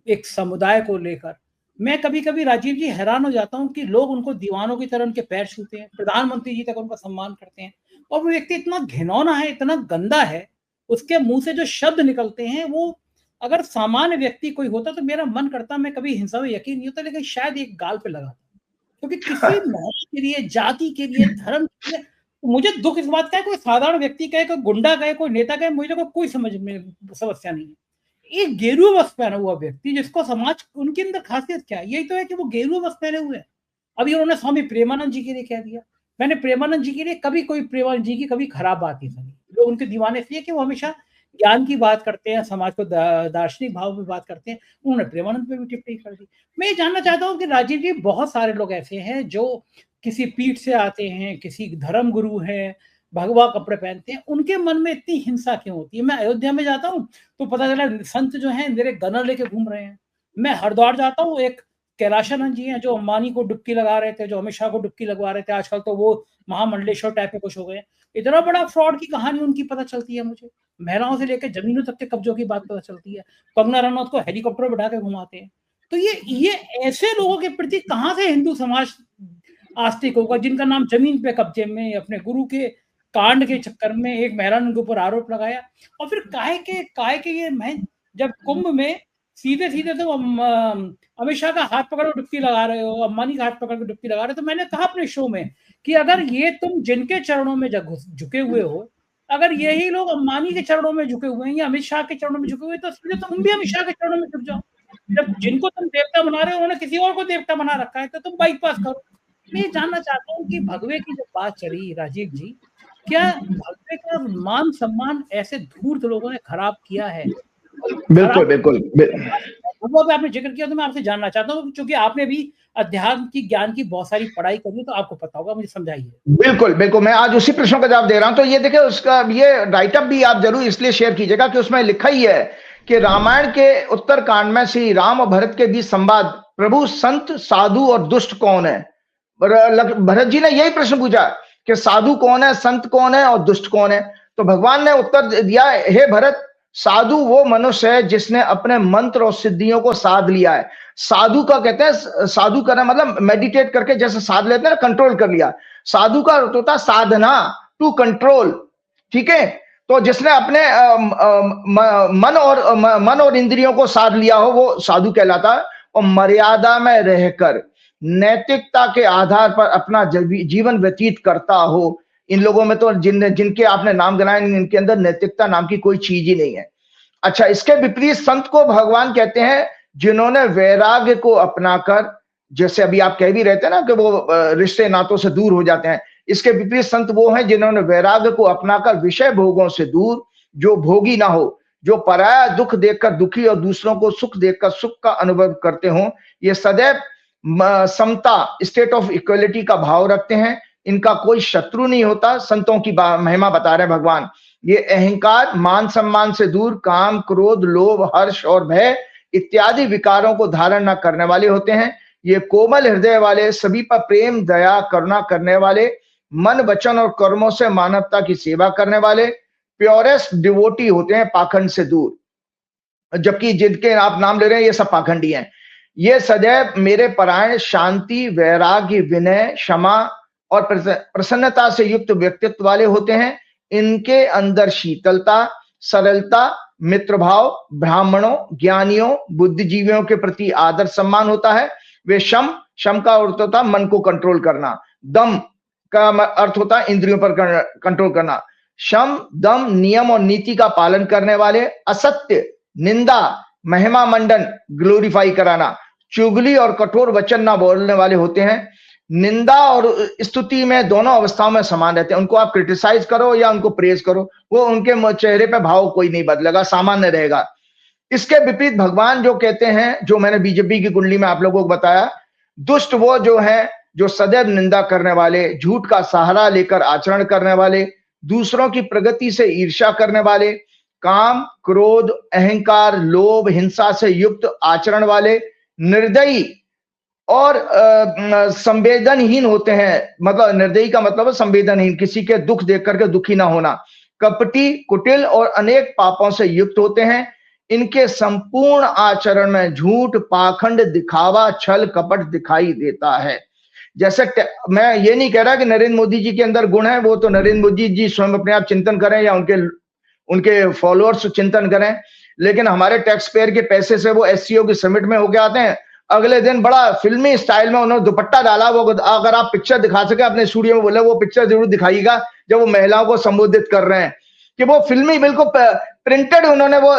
A: एक समुदाय को लेकर। मैं कभी कभी राजीव जी हैरान हो जाता हूं कि लोग उनको दीवानों की तरह उनके पैर छूते हैं, प्रधानमंत्री जी तक उनका सम्मान करते हैं, और वो व्यक्ति इतना घिनौना है, इतना गंदा है, उसके मुंह से जो शब्द निकलते हैं वो अगर सामान्य व्यक्ति कोई होता तो मेरा मन करता, मैं कभी हिंसा में यकीन नहीं होता, लेकिन शायद एक गाल पे लगाता, क्योंकि किसी मौत के लिए, जाति के लिए, धर्म के लिए मुझे दुख इस बात का है, कोई साधारण व्यक्ति कहे, कोई गुंडा कहे, कोई नेता कहे, मुझे कोई समझ में समस्या नहीं है। एक गेरुआ वस्त्र पहना हुआ व्यक्ति जिसको समाज, उनके अंदर खासियत क्या है, यही तो है कि वो गेरुआ वस्त्र पहने हुए हैं। अभी उन्होंने स्वामी प्रेमानंद जी के लिए कह दिया, मैंने प्रेमानंद जी के लिए कभी कोई प्रेमानंद जी की कभी खराब बात नहीं सुनी। लोग उनके दीवाने इसलिए कि वो हमेशा ज्ञान की बात करते हैं, समाज को दार्शनिक भाव में बात करते हैं, उन्होंने प्रेमानंद पे भी टिप्पणी कर दी। मैं ये जानना चाहता हूँ कि राजीव जी, बहुत सारे लोग ऐसे हैं जो किसी पीठ से आते हैं, किसी धर्म गुरु हैं, भगवा कपड़े पहनते हैं, उनके मन में इतनी हिंसा क्यों होती है? मैं अयोध्या में जाता हूँ तो पता चला संत जो हैं मेरे गनर लेके घूम रहे हैं। मैं हरिद्वार जाता हूँ, एक कैलाशानंद जी हैं जो अंबानी को डुबकी लगा रहे थे, जो अमित शाह को डुबकी लगवा रहे थे, आजकल तो वो महामंडलेश्वर टाइप के कुछ हो गए। इतना बड़ा फ्रॉड की कहानी उनकी पता चलती है मुझे, महिलाओं से लेकर जमीनों तक के कब्जों की बात पता चलती है, कंगना रनौत को हेलीकॉप्टर बैठा के घुमाते हैं। तो ये ऐसे लोगों के प्रति कहाँ से हिंदू समाज आस्तिक होगा, जिनका नाम जमीन पे कब्जे में, अपने गुरु के कांड के चक्कर में एक महिला ने उनके ऊपर आरोप लगाया, और फिर काहे के ये मैं जब कुंभ में सीधे सीधे तो अमित शाह का हाथ पकड़ डुबकी लगा रहे हो, अंबानी का हाथ पकड़ के डुबकी लगा रहे हो, तो मैंने कहा अपने शो में कि अगर ये तुम जिनके चरणों में झुके हुए हो, अगर यही लोग अंबानी के चरणों में झुके हुए हैं या अमित शाह के चरणों में झुके हुए, तो सीधे तुम भी अमित शाह के चरणों में झुक जाओ। जब जिनको तुम देवता बना रहे हो उन्होंने किसी और को देवता बना रखा है, तो तुम बाईपास करो। मैं जानना चाहता हूँ कि भगवे की जब बात चली राजीव जी, क्या भगवे का मान सम्मान ऐसे धूर्त लोगों ने खराब किया है?
B: बिल्कुल बिल्कुल।
A: भगवा पे आपने जिक्र किया तो मैं आपसे जानना चाहता हूँ, क्योंकि आपने भी अध्यात्म की, ज्ञान की बहुत सारी पढ़ाई करी, तो आपको पता होगा, मुझे समझाइए।
B: बिल्कुल बिल्कुल, मैं आज उसी प्रश्नों का जवाब दे रहा हूं। तो ये देखिए, उसका ये राइटअप भी आप जरूर इसलिए शेयर कीजिएगा कि उसमें लिखा ही है कि रामायण के उत्तरकांड में श्री राम और भरत के बीच संवाद, प्रभु संत, साधु और दुष्ट कौन है? भरत जी ने यही प्रश्न पूछा कि साधु कौन है, संत कौन है और दुष्ट कौन है? तो भगवान ने उत्तर दिया, हे भरत, साधु वो मनुष्य है जिसने अपने मंत्र और सिद्धियों को साध लिया है। साधु का कहते हैं, साधु करना मतलब मेडिटेट करके जैसे साध लेते हैं ना, कंट्रोल कर लिया। साधु का अर्थ होता है साधना, टू कंट्रोल, ठीक है? तो जिसने अपने मन और इंद्रियों को साध लिया हो वो साधु कहलाता है। और मर्यादा में रहकर, नैतिकता के आधार पर अपना जीवन व्यतीत करता हो। इन लोगों में तो जिनके आपने नाम गिनाए, इनके अंदर नैतिकता नाम की कोई चीज ही नहीं है। अच्छा, इसके विपरीत संत को भगवान कहते हैं जिन्होंने वैराग्य को अपनाकर, जैसे अभी आप कह भी रहे थे ना कि वो रिश्ते नातों से दूर हो जाते हैं, इसके विपरीत संत वो हैं जिन्होंने वैराग्य को अपनाकर विषय भोगों से दूर, जो भोगी ना हो, जो पराया दुख देखकर दुखी और दूसरों को सुख देखकर सुख का अनुभव करते हो, ये सदैव समता, स्टेट ऑफ इक्वलिटी का भाव रखते हैं। इनका कोई शत्रु नहीं होता। संतों की महिमा बता रहे भगवान। ये अहंकार, मान सम्मान से दूर, काम, क्रोध, लोभ, हर्ष और भय इत्यादि विकारों को धारण न करने वाले होते हैं। ये कोमल हृदय वाले, सभी पर प्रेम, दया, करुणा करने वाले, मन, वचन और कर्मों से मानवता की सेवा करने वाले प्योरेस्ट डिवोटी होते हैं, पाखंड से दूर। जबकि जिनके आप नाम ले रहे हैं ये सब पाखंडी हैं। ये सदैव मेरे परायण, शांति, वैराग्य, विनय, क्षमा और प्रसन्नता से युक्त व्यक्तित्व वाले होते हैं। इनके अंदर शीतलता, सरलता, मित्रभाव, ब्राह्मणों, ज्ञानियों, बुद्धिजीवियों के प्रति आदर सम्मान होता है। वे शम का अर्थ होता है मन को कंट्रोल करना, दम का अर्थ होता है इंद्रियों पर कंट्रोल करना। शम, दम, नियम और नीति का पालन करने वाले, असत्य, निंदा, महिमा मंडन, ग्लोरीफाई कराना, चुगली और कठोर वचन ना बोलने वाले होते हैं। निंदा और स्तुति में दोनों अवस्थाओं में समान रहते हैं। उनको आप क्रिटिसाइज करो या उनको प्रेज करो, वो उनके चेहरे पे भाव कोई नहीं बदलेगा, सामान्य रहेगा। इसके विपरीत भगवान जो कहते हैं, जो मैंने बीजेपी की कुंडली में आप लोगों को बताया, दुष्ट वो जो है जो सदैव निंदा करने वाले, झूठ का सहारा लेकर आचरण करने वाले, दूसरों की प्रगति से ईर्ष्या करने वाले, काम, क्रोध, अहंकार, लोभ, हिंसा से युक्त आचरण वाले, निर्दयी और संवेदनहीन होते हैं। मतलब निर्दयी का मतलब है संवेदनहीन, किसी के दुख देख करके दुखी ना होना, कपटी, कुटिल और अनेक पापों से युक्त होते हैं। इनके संपूर्ण आचरण में झूठ, पाखंड, दिखावा, छल, कपट दिखाई देता है। जैसे मैं ये नहीं कह रहा कि नरेंद्र मोदी जी के अंदर गुण है, वो तो नरेंद्र मोदी जी स्वयं अपने आप चिंतन करें या उनके फॉलोअर्स चिंतन करें, लेकिन हमारे टैक्स पेयर के पैसे से वो एससीओ की समिट में होके आते हैं। अगले दिन बड़ा फिल्मी स्टाइल में उन्होंने दुपट्टा डाला। वो अगर आप पिक्चर दिखा सके अपने स्टूडियो में, बोले वो पिक्चर जरूर दिखाइएगा जब वो महिलाओं को संबोधित कर रहे हैं, कि वो फिल्मी बिल्कुल प्रिंटेड उन्होंने वो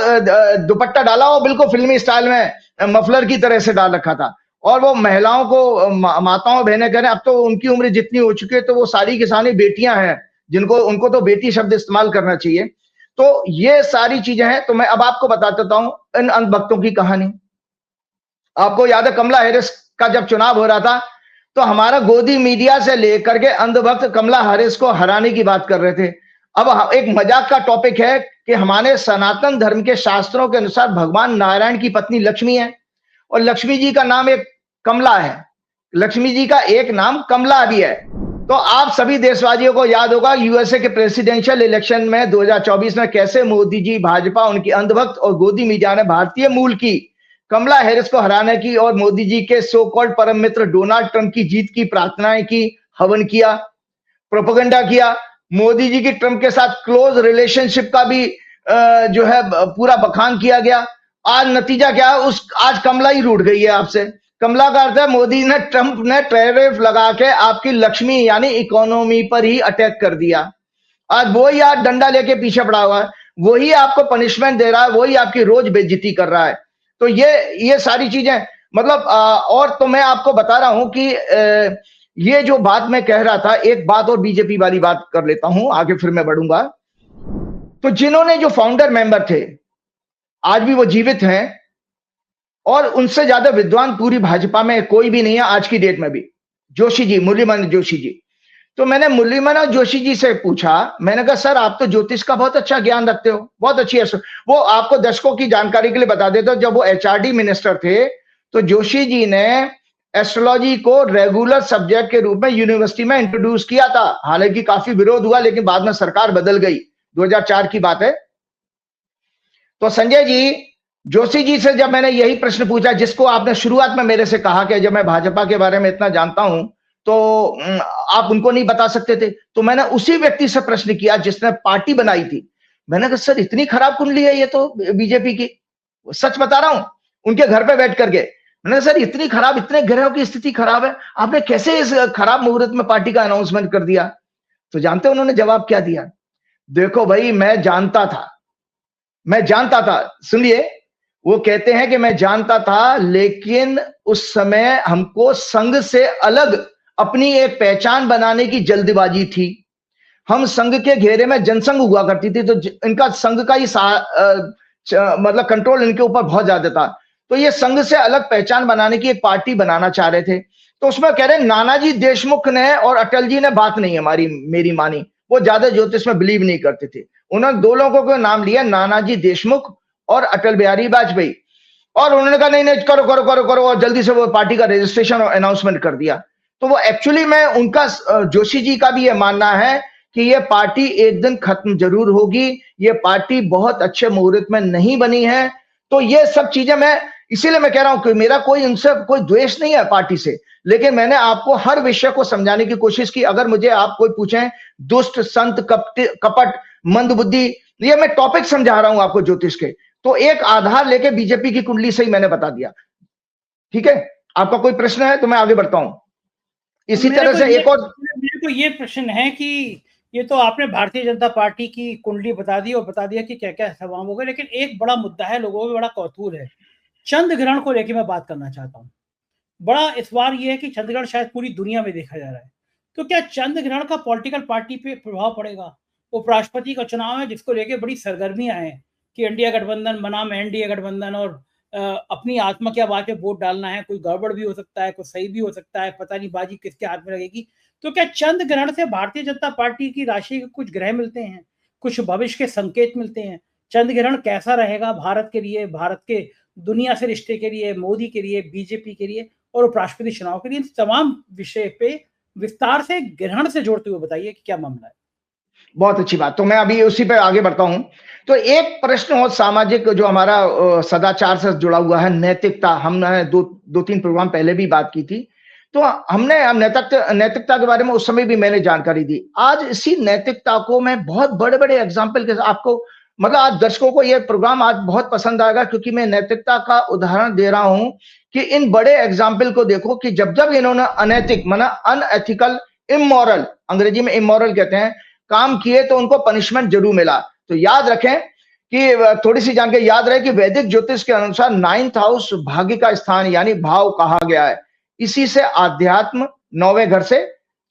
B: दुपट्टा डाला, वो बिल्कुल फिल्मी स्टाइल में मफलर की तरह से डाल रखा था। और वो महिलाओं को, माताओं बहनें कह रहे हैं, अब तो उनकी उम्र जितनी हो चुकी है तो वो सारी की सारी बेटियां हैं, उनको तो बेटी शब्द इस्तेमाल करना चाहिए। तो ये सारी चीजें हैं। तो मैं अब आपको बता देता हूं इन अंधभक्तों की कहानी। आपको याद है कमला हैरिस का जब चुनाव हो रहा था तो हमारा गोदी मीडिया से लेकर के अंधभक्त कमला हैरिस को हराने की बात कर रहे थे। अब एक मजाक का टॉपिक है कि हमारे सनातन धर्म के शास्त्रों के अनुसार भगवान नारायण की पत्नी लक्ष्मी है और लक्ष्मी जी का नाम एक कमला है, लक्ष्मी जी का एक नाम कमला भी है। तो आप सभी देशवासियों को याद होगा यूएसए के प्रेसिडेंशियल इलेक्शन में 2024 में कैसे मोदी जी, भाजपा, उनकी अंधभक्त और गोदी मीडिया ने भारतीय मूल की कमला हैरिस को हराने की और मोदी जी के सो कॉल्ड परम मित्र डोनाल्ड ट्रंप की जीत की प्रार्थनाएं की, हवन किया, प्रोपेगेंडा किया। मोदी जी की ट्रंप के साथ क्लोज रिलेशनशिप का भी जो है पूरा बखान किया गया। आज नतीजा क्या है, आज कमला ही रूठ गई है आपसे। कमला का अर्थ है मोदी ने, ट्रंप ने टैरिफ लगा के आपकी लक्ष्मी यानी इकोनॉमी पर ही अटैक कर दिया। आज वही आज डंडा लेके पीछे पड़ा हुआ है, वही आपको पनिशमेंट दे रहा है, वही आपकी रोज बेइज्जती कर रहा है। तो ये सारी चीजें मतलब और तो मैं आपको बता रहा हूं कि ये जो बात मैं कह रहा था, एक बात और बीजेपी वाली बात कर लेता हूं, आगे फिर मैं बढ़ूंगा। तो जिन्होंने जो फाउंडर मेंबर थे आज भी वो जीवित हैं और उनसे ज्यादा विद्वान पूरी भाजपा में कोई भी नहीं है आज की डेट में भी। जोशी जी, मुरलीमोहन जोशी जी। तो मैंने मुरलीमोहन जोशी जी से पूछा, मैंने कहा सर आप तो ज्योतिष का बहुत अच्छा ज्ञान रखते हो, बहुत अच्छी है। वो आपको दर्शकों की जानकारी के लिए बता देता हूं, जब वो एचआरडी मिनिस्टर थे तो जोशी जी ने एस्ट्रोलॉजी को रेगुलर सब्जेक्ट के रूप में यूनिवर्सिटी में इंट्रोड्यूस किया था। हालांकि काफी विरोध हुआ लेकिन बाद में सरकार बदल गई, 2004 की बात है। तो संजय जी, जोशी जी से जब मैंने यही प्रश्न पूछा जिसको आपने शुरुआत में मेरे से कहा कि जब मैं भाजपा के बारे में इतना जानता हूं तो आप उनको नहीं बता सकते थे, तो मैंने उसी व्यक्ति से प्रश्न किया जिसने पार्टी बनाई थी। मैंने कहा सर इतनी खराब कुंडली है ये तो बीजेपी की, सच बता रहा हूं, उनके घर पे बैठ करके। मैंने कहा सर इतनी खराब, इतने ग्रहों की स्थिति खराब है, आपने कैसे इस खराब मुहूर्त में पार्टी का अनाउंसमेंट कर दिया? तो जानते हैं उन्होंने जवाब क्या दिया? देखो भाई, मैं जानता था, सुनिए, वो कहते हैं कि मैं जानता था, लेकिन उस समय हमको संघ से अलग अपनी एक पहचान बनाने की जल्दबाजी थी। हम संघ के घेरे में जनसंघ हुआ करती थी, तो इनका संघ का ही मतलब कंट्रोल इनके ऊपर बहुत ज्यादा था। तो ये संघ से अलग पहचान बनाने की एक पार्टी बनाना चाह रहे थे। तो उसमें कह रहे नानाजी देशमुख ने और अटल जी ने बात नहीं हमारी मेरी मानी, वो ज्यादा ज्योतिष में बिलीव नहीं करते थे। उन्होंने दो लोगों को नाम लिया, नानाजी देशमुख और अटल बिहारी वाजपेयी, और उन्होंने कहा नहीं नहीं करो करो करो करो, और जल्दी से वो पार्टी का रजिस्ट्रेशन और अनाउंसमेंट कर दिया। तो वो एक्चुअली में उनका, जोशी जी का भी ये मानना है कि ये पार्टी एक दिन खत्म जरूर होगी, ये पार्टी बहुत अच्छे मुहूर्त में नहीं बनी है। तो ये सब चीजें मैं इसीलिए मैं कह रहा हूं कि मेरा कोई उनसे कोई द्वेष नहीं है पार्टी से, लेकिन मैंने आपको हर विषय को समझाने की कोशिश की। अगर मुझे आप कोई पूछें दुष्ट, संत, कपट, मंदबुद्धि, ये मैं टॉपिक समझा रहा हूं आपको ज्योतिष के, तो एक आधार लेके बीजेपी की कुंडली से ही मैंने बता दिया। ठीक है, आपका कोई प्रश्न है तो मैं आगे बढ़ता हूं। इसी तरह से एक और
A: मेरे को ये प्रश्न है कि ये तो आपने भारतीय जनता पार्टी की कुंडली बता दी और बता दिया कि क्या क्या सवाल हो गए, लेकिन एक बड़ा मुद्दा है, लोगों में बड़ा कौतूहल है, चंद्र ग्रहण को लेकर मैं बात करना चाहता हूँ। बड़ा इस बार ये है कि चंद्र ग्रहण शायद पूरी दुनिया में देखा जा रहा है, तो क्या चंद्र ग्रहण का पॉलिटिकल पार्टी पे प्रभाव पड़ेगा? उपराष्ट्रपति का चुनाव है जिसको लेके बड़ी सरगर्मियां हैं कि इंडिया गठबंधन बनाम एनडीए गठबंधन, और अपनी आत्मा क्या बात पे वोट डालना है, कोई गड़बड़ भी हो सकता है, कोई सही भी हो सकता है, पता नहीं बाजी किसके हाथ में लगेगी। तो क्या चंद्र ग्रहण से भारतीय जनता पार्टी की राशि के कुछ ग्रह मिलते हैं, कुछ भविष्य के संकेत मिलते हैं? चंद्र ग्रहण कैसा रहेगा भारत के लिए, भारत के दुनिया से रिश्ते के लिए, मोदी के लिए, बीजेपी के लिए और उपराष्ट्रपति चुनाव के लिए? इन तमाम विषय पे विस्तार से ग्रहण से जोड़ते हुए बताइए कि क्या मामला है।
B: बहुत अच्छी बात, तो मैं अभी उसी पे आगे बढ़ता हूं। तो एक प्रश्न और सामाजिक जो हमारा सदाचार से जुड़ा हुआ है, नैतिकता, हमने दो तीन प्रोग्राम पहले भी बात की थी, तो हमने नैतिकता के बारे में उस समय भी मैंने जानकारी दी। आज इसी नैतिकता को मैं बहुत बड़े बड़े एग्जाम्पल के साथ आपको, मतलब आज दर्शकों को यह प्रोग्राम आज बहुत पसंद आएगा, क्योंकि मैं नैतिकता का उदाहरण दे रहा हूं कि इन बड़े एग्जाम्पल को देखो कि जब जब इन्होंने अनैतिक, माना अनएथिकल, इमोरल, अंग्रेजी में इमोरल कहते हैं, काम किए तो उनको पनिशमेंट जरूर मिला। तो याद रखें कि थोड़ी सी जानकारी याद रहे कि वैदिक ज्योतिष के अनुसार 9th हाउस भाग्य का स्थान यानी भाव कहा गया है। इसी से आध्यात्म, 9वें घर से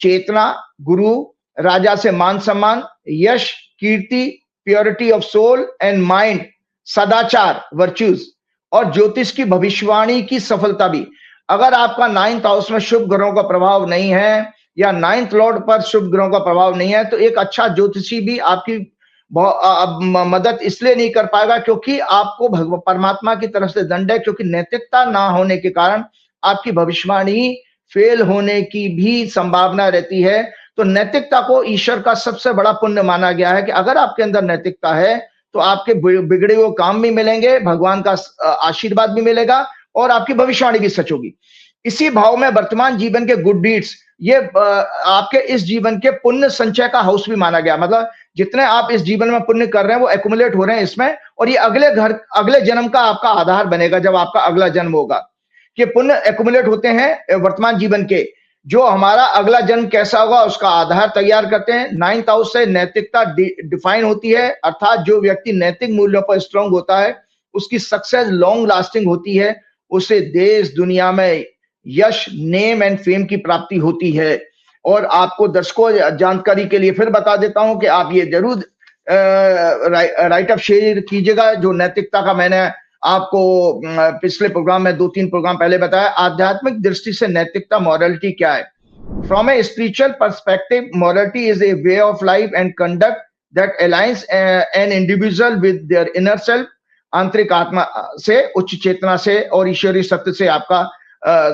B: चेतना, गुरु, राजा से मान सम्मान, यश, कीर्ति, purity of soul and mind, सदाचार, वर्च्यूज, और ज्योतिष की भविष्यवाणी की सफलता भी। अगर आपका 9th हाउस में शुभ ग्रहों का प्रभाव नहीं है या 9th लॉर्ड पर शुभ ग्रहों का प्रभाव नहीं है, तो एक अच्छा ज्योतिषी भी आपकी मदद इसलिए नहीं कर पाएगा क्योंकि आपको परमात्मा की तरफ से दंड है, क्योंकि नैतिकता ना होने के कारण आपकी भविष्यवाणी फेल होने की भी संभावना रहती है। तो नैतिकता को ईश्वर का सबसे बड़ा पुण्य माना गया है कि अगर आपके अंदर नैतिकता है तो आपके बिगड़े हुए काम भी मिलेंगे, भगवान का आशीर्वाद भी मिलेगा और आपकी भविष्यवाणी भी सच होगी। इसी भाव में वर्तमान जीवन के गुड डीड्स, ये आपके इस जीवन के पुण्य संचय का हाउस भी माना गया। मतलब जितने आप इस जीवन में पुण्य कर रहे हैं वो एक्युमुलेट हो रहे हैं इसमें, और ये अगले जन्म का आपका आधार बनेगा जब आपका अगला जन्म होगा। कि पुण्य एक्युमुलेट होते हैं वर्तमान जीवन के, जो हमारा अगला जन्म कैसा होगा उसका आधार तैयार करते हैं। 9th हाउस से नैतिकता डिफाइन होती है, अर्थात जो व्यक्ति नैतिक मूल्यों पर स्ट्रांग होता है उसकी सक्सेस लॉन्ग लास्टिंग होती है, उसे देश दुनिया में यश, नेम एंड फेम की प्राप्ति होती है। और आपको दर्शकों जानकारी के लिए फिर बता देता हूं कि आप ये जरूर राइट अप शेयर कीजिएगा, जो नैतिकता का मैंने आपको पिछले प्रोग्राम में 2-3 प्रोग्राम पहले बताया। आध्यात्मिक दृष्टि से नैतिकता, मॉरलिटी क्या है? From a spiritual perspective, morality is a way of life and conduct that aligns an individual with their inner self, आंतरिक आत्मा से, उच्च चेतना से और ईश्वरीय सत्य से आपका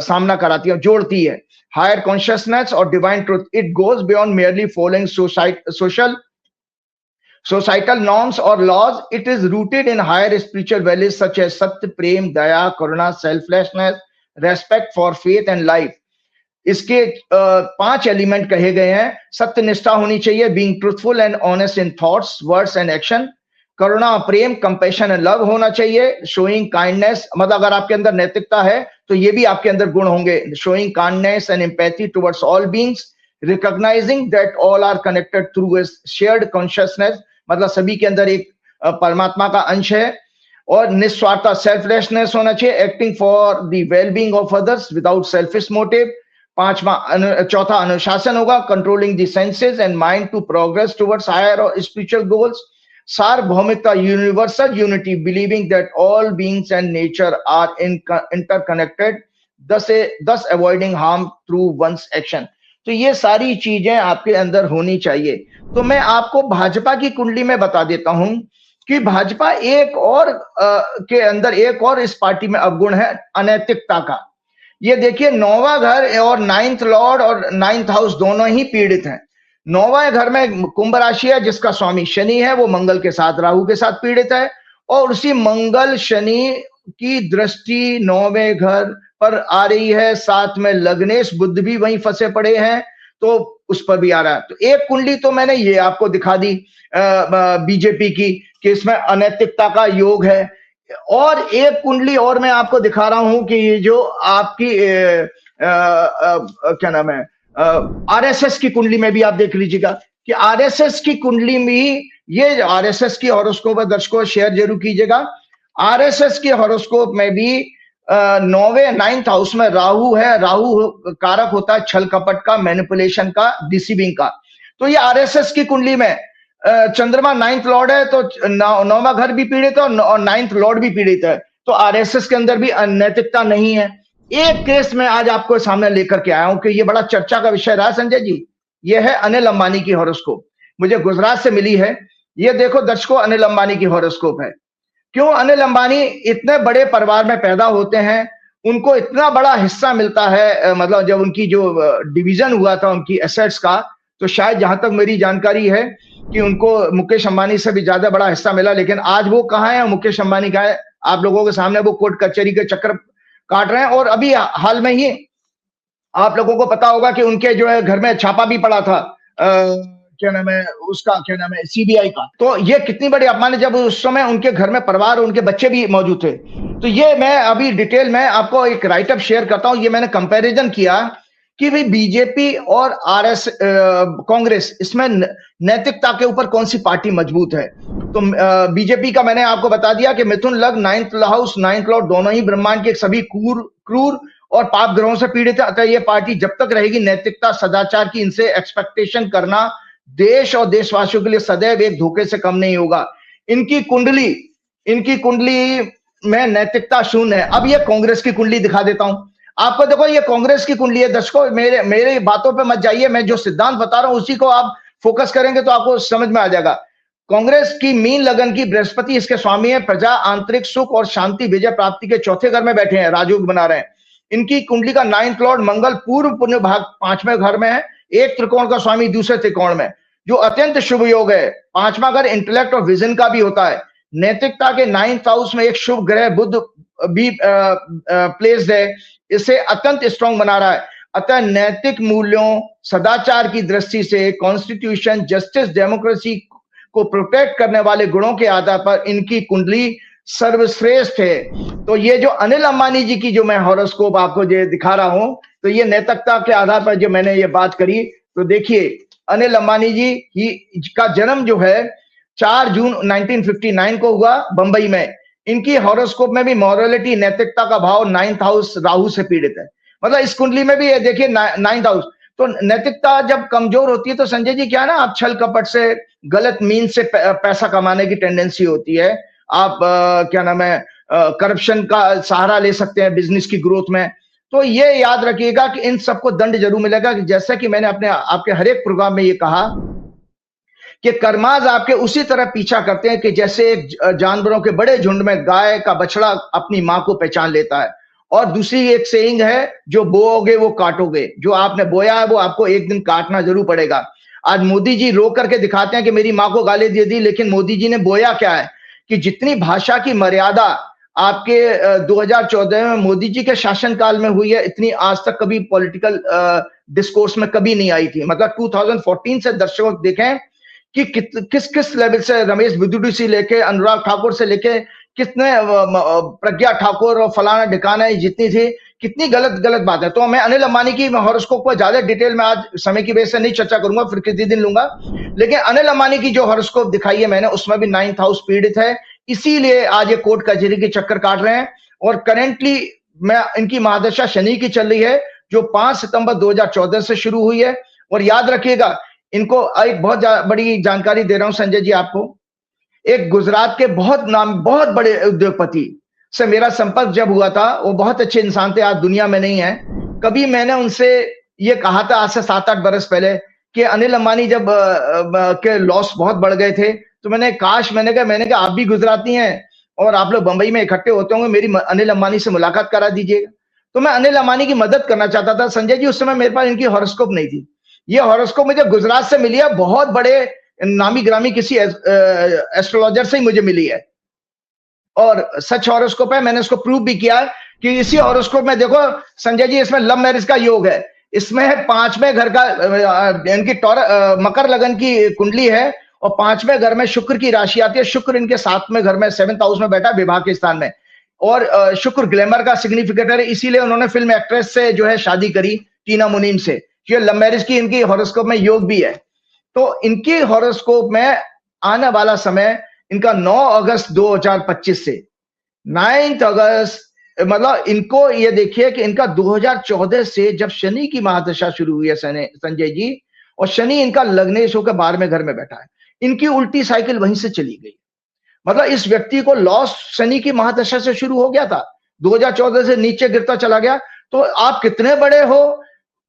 B: सामना कराती है, जोड़ती है। हायर कॉन्शियसनेस और divine truth, it goes beyond merely following societal norms or laws. It is rooted in higher spiritual values such as सत्य, प्रेम, दया, करुणा, selflessness, respect for faith and life. इसके 5 एलिमेंट कहे गए हैं। सत्यनिष्ठा होनी चाहिए, being truthful and honest in thoughts, words and action. Karuna, Prem, compassion and love होना चाहिए। शोइंग काइंडनेस, मतलब अगर आपके अंदर नैतिकता है तो ये भी आपके अंदर गुण होंगे। Showing kindness and empathy towards all beings, recognising that all are connected through a shared consciousness, मतलब सभी के अंदर एक परमात्मा का अंश है। और निस्वार्थ सेल्फलेसनेस होना चाहिए, acting for the well being of others without selfish motive. चौथा अनुशासन होगा, controlling the senses and mind to progress towards higher और स्पिरिचुअल गोल्स। सार्वभौमिकता, universal unity, believing that all beings and nature are interconnected, thus avoiding harm through one's action. तो ये सारी चीजें आपके अंदर होनी चाहिए। तो मैं आपको भाजपा की कुंडली में बता देता हूं कि भाजपा एक और के अंदर एक और इस पार्टी में अवगुण है, अनैतिकता का। ये देखिए, नौवां घर और 9th लॉर्ड और 9th हाउस दोनों ही पीड़ित हैं। नौवां घर में कुंभ राशि है जिसका स्वामी शनि है, वो मंगल के साथ राहु के साथ पीड़ित है, और उसी मंगल शनि की दृष्टि 9वें घर पर आ रही है। साथ में लग्नेश बुध भी वहीं फंसे पड़े हैं, तो उस पर भी आ रहा है। तो एक कुंडली तो मैंने ये आपको दिखा दी बीजेपी की कि इसमें अनैतिकता का योग है, और एक कुंडली और मैं आपको दिखा रहा हूं कि ये जो आपकी क्या नाम है, आरएसएस की कुंडली में भी आप देख लीजिएगा कि आरएसएस की कुंडली में, ये आरएसएस की हॉरोस्कोप है, दर्शकों शेयर जरूर कीजिएगा। आरएसएस की हॉरोस्कोप में भी 9th हाउस में राहु है। राहु कारक होता है छल कपट का, मैनिपुलेशन का, डिसीविंग का। तो ये आरएसएस की कुंडली में चंद्रमा 9th लॉर्ड है, तो 9वां घर भी पीड़ित है और 9th लॉर्ड भी पीड़ित है। तो आरएसएस के अंदर भी अनैतिकता नहीं है। एक केस में आज आपको सामने लेकर के आया हूं कि ये बड़ा चर्चा का विषय रहा संजय जी। ये है अनिल अंबानी की हॉरोस्कोप, मुझे गुजरात से मिली है। ये देखो दर्शकों, अनिल अंबानी की हॉरोस्कोप है। क्यों अनिल अंबानी इतने बड़े परिवार में पैदा होते हैं, उनको इतना बड़ा हिस्सा मिलता है, मतलब जब उनकी जो डिवीजन हुआ था उनकी एसेट्स का, तो शायद जहां तक मेरी जानकारी है कि उनको मुकेश अंबानी से भी ज्यादा बड़ा हिस्सा मिला। लेकिन आज वो कहाँ है, मुकेश अंबानी कहाँ है, आप लोगों के सामने वो कोर्ट कचहरी के चक्कर काट रहे हैं। और अभी हाल में ही आप लोगों को पता होगा कि उनके जो है घर में छापा भी पड़ा था, क्या नाम है उसका, क्या नाम है, सीबीआई का। तो ये कितनी बड़ी अपमान है जब उस समय उनके घर में परिवार, उनके बच्चे भी मौजूद थे। तो ये मैं अभी डिटेल में आपको एक राइटअप शेयर करता हूं। ये मैंने कंपैरिजन किया कि भाई बीजेपी और कांग्रेस, इसमें नैतिकता के ऊपर कौन सी पार्टी मजबूत है। तो बीजेपी का मैंने आपको बता दिया कि मिथुन लग्न, 9th हाउस, 9th लॉर्ड दोनों ही ब्रह्मांड के सभी क्रूर और पाप ग्रहों से पीड़ित है। अतः ये पार्टी जब तक रहेगी, नैतिकता सदाचार की इनसे एक्सपेक्टेशन करना देश और देशवासियों के लिए सदैव एक धोखे से कम नहीं होगा। इनकी कुंडली में नैतिकता शून्य है। अब ये कांग्रेस की कुंडली दिखा देता हूं आपको। देखो ये कांग्रेस की कुंडली है। दर्शकों मेरे बातों पे मत जाइए, मैं जो सिद्धांत बता रहा हूं उसी को आप फोकस करेंगे तो आपको समझ में आ जाएगा। कांग्रेस की मीन लगन की बृहस्पति इसके स्वामी है। प्रजा, आंतरिक सुख और शांति, विजय प्राप्ति के चौथे घर में बैठे हैं, राजयोग बना रहे हैं। इनकी कुंडली का 9th लॉर्ड मंगल पूर्व पुण्य भाग 5वें घर में है, एक त्रिकोण का स्वामी दूसरे त्रिकोण में, जो अत्यंत शुभ योग है। 5वां घर इंटेलेक्ट और विजन का भी होता है। नैतिकता के 9th हाउस में एक शुभ ग्रह बुध भी प्लेस्ड है, इसे अत्यंत स्ट्रॉन्ग बना रहा है। अतः नैतिक मूल्यों, सदाचार की दृष्टि से कॉन्स्टिट्यूशन, जस्टिस, डेमोक्रेसी को प्रोटेक्ट करने वाले गुणों के आधार पर इनकी कुंडली सर्वश्रेष्ठ है। तो ये जो अनिल अंबानी जी की जो मैं हॉरोस्कोप आपको जो दिखा रहा हूं, तो ये नैतिकता के आधार पर जो मैंने ये बात करी, तो देखिए अनिल अंबानी जी का जन्म जो है 4 जून 1959 को हुआ बंबई में। इनकी हॉरोस्कोप में भी मॉरलिटी, नैतिकता का भाव 9th हाउस राहु से पीड़ित है। मतलब इस कुंडली में भी ये देखिए 9th हाउस। तो नैतिकता जब कमजोर होती है तो संजय जी क्या ना, आप छल कपट से, गलत मीन से पैसा कमाने की टेंडेंसी होती है। आप क्या नाम है, करप्शन का सहारा ले सकते हैं बिजनेस की ग्रोथ में। तो ये याद रखिएगा कि इन सबको दंड जरूर मिलेगा। कि जैसा कि मैंने आपके हर एक प्रोग्राम में ये कहा कि कर्माज आपके उसी तरह पीछा करते हैं कि जैसे एक जानवरों के बड़े झुंड में गाय का बछड़ा अपनी मां को पहचान लेता है। और दूसरी एक सेइंग है, जो बोओगे वो काटोगे। जो आपने बोया है वो आपको एक दिन काटना जरूर पड़ेगा। आज मोदी जी रो करके दिखाते हैं कि मेरी मां को गाली दे दी, लेकिन मोदी जी ने बोया क्या है कि जितनी भाषा की मर्यादा आपके 2014 में मोदी जी के शासनकाल में हुई है, इतनी आज तक कभी पॉलिटिकल डिस्कोर्स में कभी नहीं आई थी। मतलब 2014 से दर्शकों देखें कि किस किस लेवल से रमेश बिदुड़ी से लेके अनुराग ठाकुर से लेके कितने प्रज्ञा ठाकुर और फलाना ढिकाना जितनी थी, कितनी गलत गलत बात है। तो मैं अनिल अंबानी की हॉरोस्कोप को ज्यादा डिटेल में आज समय की वजह से नहीं चर्चा करूंगा, फिर किसी दिन लूंगा। लेकिन अनिल अंबानी की जो हॉरोस्कोप दिखाई है मैंने, उसमें भी 9th हाउस पीड़ित है, इसीलिए आज ये कोर्ट कचहरी के चक्कर काट रहे हैं। और करेंटली मैं इनकी महादशा शनि की चल रही है, जो 5 सितंबर 2014 से शुरू हुई है। और याद रखिएगा, इनको एक बहुत बड़ी जानकारी दे रहा हूं संजय जी आपको। एक गुजरात के बहुत बड़े उद्योगपति से मेरा संपर्क जब हुआ था, वो बहुत अच्छे इंसान थे, आज दुनिया में नहीं है। कभी मैंने उनसे ये कहा था आज से 7-8 बरस पहले कि अनिल अंबानी जब के लॉस बहुत बढ़ गए थे, तो मैंने कहा आप भी गुजराती हैं और आप लोग बंबई में इकट्ठे होते होंगे, मेरी अनिल अंबानी से मुलाकात करा दीजिएगा। तो मैं अनिल अंबानी की मदद करना चाहता था संजय जी। उस समय मेरे पास इनकी हॉरोस्कोप नहीं थी। ये हॉरोस्कोप मुझे गुजरात से मिली है, बहुत बड़े नामी ग्रामी किसी एस्ट्रोलॉजर से ही मुझे मिली है, और सच हॉरोस्कोप है। मैंने इसको प्रूव भी किया कि इसी हॉरोस्कोप में देखो संजय जी, इसमें लव मैरिज का योग है, इसमें 5वें घर का इनकी मकर लगन की कुंडली है, और 5वें घर में शुक्र की राशि आती है। शुक्र इनके 7वें घर में 7th हाउस में बैठा विवाह के स्थान में, और शुक्र ग्लैमर का सिग्निफिकेटर है, इसीलिए उन्होंने फिल्म एक्ट्रेस से जो है शादी करी, टीना मुनीम से। ये लव मैरिज की इनकी हॉरोस्कोप में योग भी है। तो इनकी हॉरोस्कोप में आने वाला समय इनका 9 अगस्त 2025 से 9 अगस्त, मतलब इनको ये देखिए कि इनका 2014 से जब शनि की महादशा शुरू हुई है संजय जी, और शनि इनका लग्नेश होकर 12वें घर में बैठा है, इनकी उल्टी साइकिल वहीं से चली गई। मतलब इस व्यक्ति को लॉस शनि की महादशा से शुरू हो गया था, 2014 से नीचे गिरता चला गया। तो आप कितने बड़े हो,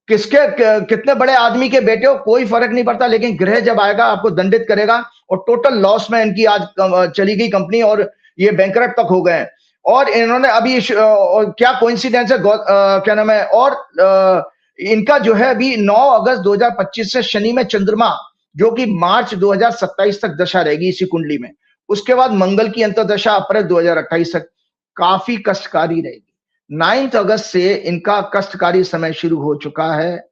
B: कितने बड़े आदमी के बेटे हो, कोई फर्क नहीं पड़ता, लेकिन ग्रह जब आएगा आपको दंडित करेगा। और टोटल लॉस में इनकी आज चली गई कंपनी, और ये बैंकरप्ट तक हो गए हैं। और इन्होंने अभी क्या कोइंसिडेंस है, क्या नाम है, और इनका जो है अभी 9 अगस्त 2025 से शनि में चंद्रमा, जो कि मार्च 2027 तक दशा रहेगी इसी कुंडली में। उसके बाद मंगल की अंतर्दशा अप्रैल 2028 तक काफी कष्टकारी रहेगी। 9 अगस्त से इनका कष्टकारी समय शुरू हो चुका है,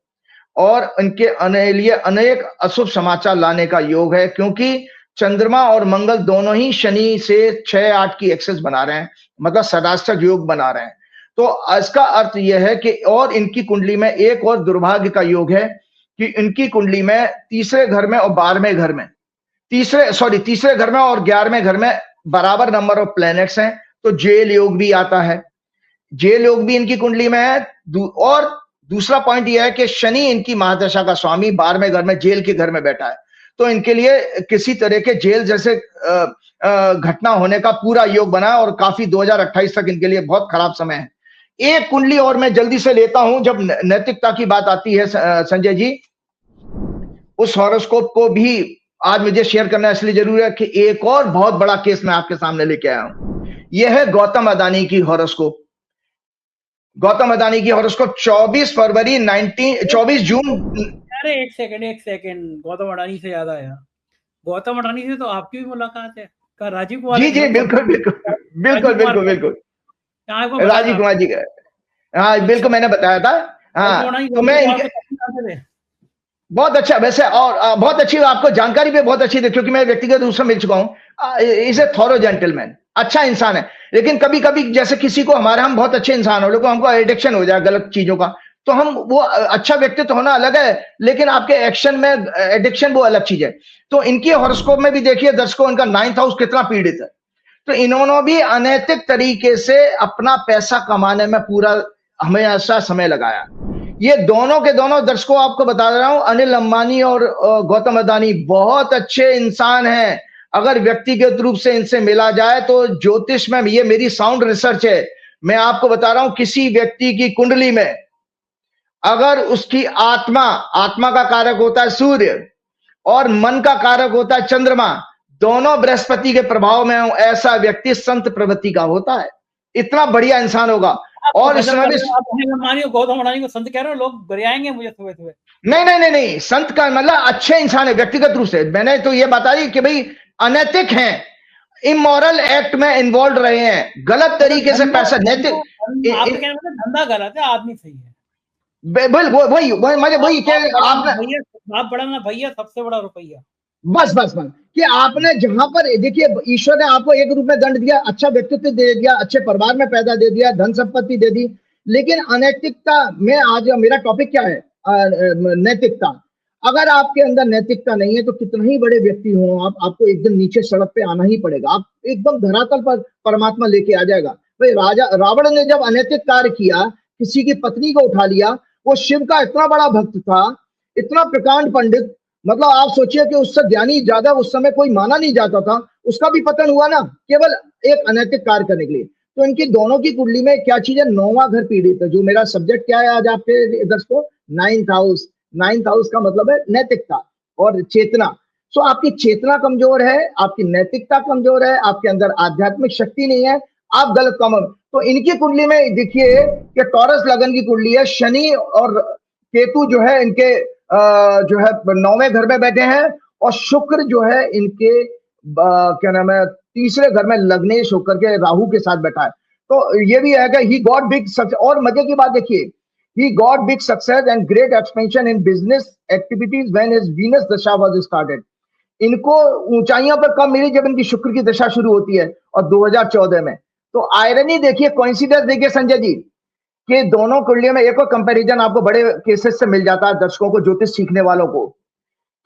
B: और इनके लिए अनेक अशुभ समाचार लाने का योग है, क्योंकि चंद्रमा और मंगल दोनों ही शनि से 6-8 की एक्सेस बना रहे हैं, मतलब सदाष्टक योग बना रहे हैं। तो इसका अर्थ यह है कि, और इनकी कुंडली में एक और दुर्भाग्य का योग है कि इनकी कुंडली में तीसरे घर में और 12वें घर में, तीसरे घर में और 11वें घर में बराबर नंबर ऑफ प्लैनेट्स हैं। तो जेल योग भी आता है, जेल योग भी इनकी कुंडली में है। और दूसरा पॉइंट यह है कि शनि इनकी महादशा का स्वामी 12वें घर में जेल के घर में बैठा है। तो इनके लिए किसी तरह के जेल जैसे घटना होने का पूरा योग बना, और काफी 2028 तक इनके लिए बहुत खराब समय है। एक कुंडली और मैं जल्दी से लेता हूं, जब नैतिकता की बात आती है संजय जी, उस हॉरोस्कोप को भी आज मुझे शेयर करना इसलिए जरूरी है कि एक और बहुत बड़ा केस मैं आपके सामने लेके आया हूं। यह है गौतम अदानी की हॉरोस्कोप। गौतम अदानी की हॉरोस्कोप 24 जून।
A: अरे एक सेकंड, गौतम अडानी से याद आया, गौतम अडानी से तो आपकी भी मुलाकात है का, राजीव कुमार
B: जी बिल्कुल राजीव कुमार जी का, हाँ बिल्कुल मैंने बताया था। हाँ तो मैं बहुत अच्छा, वैसे और बहुत अच्छी आपको जानकारी भी बहुत अच्छी थी, क्योंकि मैं व्यक्तिगत रूप से मिल चुका हूँ। इज ए थॉरो जेंटलमैन, अच्छा इंसान है। लेकिन कभी कभी जैसे किसी को हम बहुत अच्छे इंसान हो, लेकिन हमको एडिक्शन हो जाए गलत चीजों का, तो हम वो अच्छा व्यक्तित्व होना अलग है, लेकिन आपके एक्शन में एडिक्शन वो अलग चीज है। तो इनकी हॉरोस्कोप में भी देखिए दर्शकों, इनका 9th हाउस कितना पीड़ित है। तो इन्होंने भी अनैतिक तरीके से अपना पैसा कमाने में पूरा हमेशा समय लगाया। ये दोनों के दोनों दर्शकों आपको बता रहा हूं, अनिल अंबानी और गौतम अदानी बहुत अच्छे इंसान हैं। अगर व्यक्तिगत रूप से इनसे मिला जाए तो ज्योतिष में, ये मेरी साउंड रिसर्च है, मैं आपको बता रहा हूं, किसी व्यक्ति की कुंडली में अगर उसकी आत्मा का कारक होता है सूर्य और मन का कारक होता है चंद्रमा, दोनों बृहस्पति के प्रभाव में हो, ऐसा व्यक्ति संत प्रवृत्ति का होता है, इतना बढ़िया इंसान होगा। और इस समय भी
A: गौतम अडानी को संत कह रहे हो, लोग गरियाएंगे मुझे सुबह।
B: नहीं, संत का मतलब अच्छे इंसान है व्यक्तिगत रूप से। मैंने तो ये बता दी कि भाई अनैतिक हैं, इमोरल एक्ट में इन्वॉल्व रहे हैं, गलत तरीके से पैसा, नैतिक
A: धंधा गलत है, आदमी सही है।
B: वही क्या आपने
A: बाप बड़ा ना भैया, सबसे बड़ा रुपया।
B: बस बस बस कि आपने जहां पर देखिए ईश्वर ने आपको एक रूप में दंड दिया, अच्छा व्यक्तित्व दे दिया, अच्छे परिवार में पैदा दे दिया, धन संपत्ति दे दी, लेकिन अनैतिकता में आज मेरा टॉपिक क्या है, नैतिकता। अगर आपके अंदर नैतिकता नहीं है तो कितना ही बड़े व्यक्ति हो आप, आपको एक दिन नीचे सड़क पे आना ही पड़ेगा, आप एकदम धरातल पर परमात्मा लेके आ जाएगा। भाई राजा रावण ने जब अनैतिक कार्य किया, किसी की पत्नी को उठा लिया, वो शिव का इतना बड़ा भक्त था, इतना प्रकांड पंडित, मतलब आप सोचिए कि उससे ज्ञानी ज्यादा उस समय कोई माना नहीं जाता था, उसका भी पतन हुआ ना केवल एक अनैतिक कार्य करने के लिए। तो इनकी दोनों की कुंडली में क्या चीज है, 9वां घर पीड़ित है। जो मेरा सब्जेक्ट क्या है आज आपके दर्शकों, 9th हाउस। 9th हाउस का मतलब है नैतिकता और चेतना। सो आपकी चेतना कमजोर है, आपकी नैतिकता कमजोर है, आपके अंदर आध्यात्मिक शक्ति नहीं है, आप गलत काम। तो इनकी कुंडली में देखिए कि टॉरस लगन की कुंडली है, शनि और केतु जो है इनके जो है 9वें घर में बैठे हैं, और शुक्र जो है इनके क्या नाम है, तीसरे घर में लग्नेश होकर के राहु के साथ बैठा है। तो ये भी है कि ही गॉट बिग सक्सेस। और मजे की बात देखिए, he got big success and great expansion in business activities when his Venus दशा was started। इनको ऊंचाइयों पर कब मिली, जब इनकी शुक्र की दशा शुरू होती है, और 2014 में। तो आयरनी देखिए, कोइंसिडेंस देखिए संजय जी, कि दोनों कुंडलियों में एक और कंपैरिजन आपको बड़े केसेस से मिल जाता है दर्शकों को, ज्योतिष सीखने वालों को,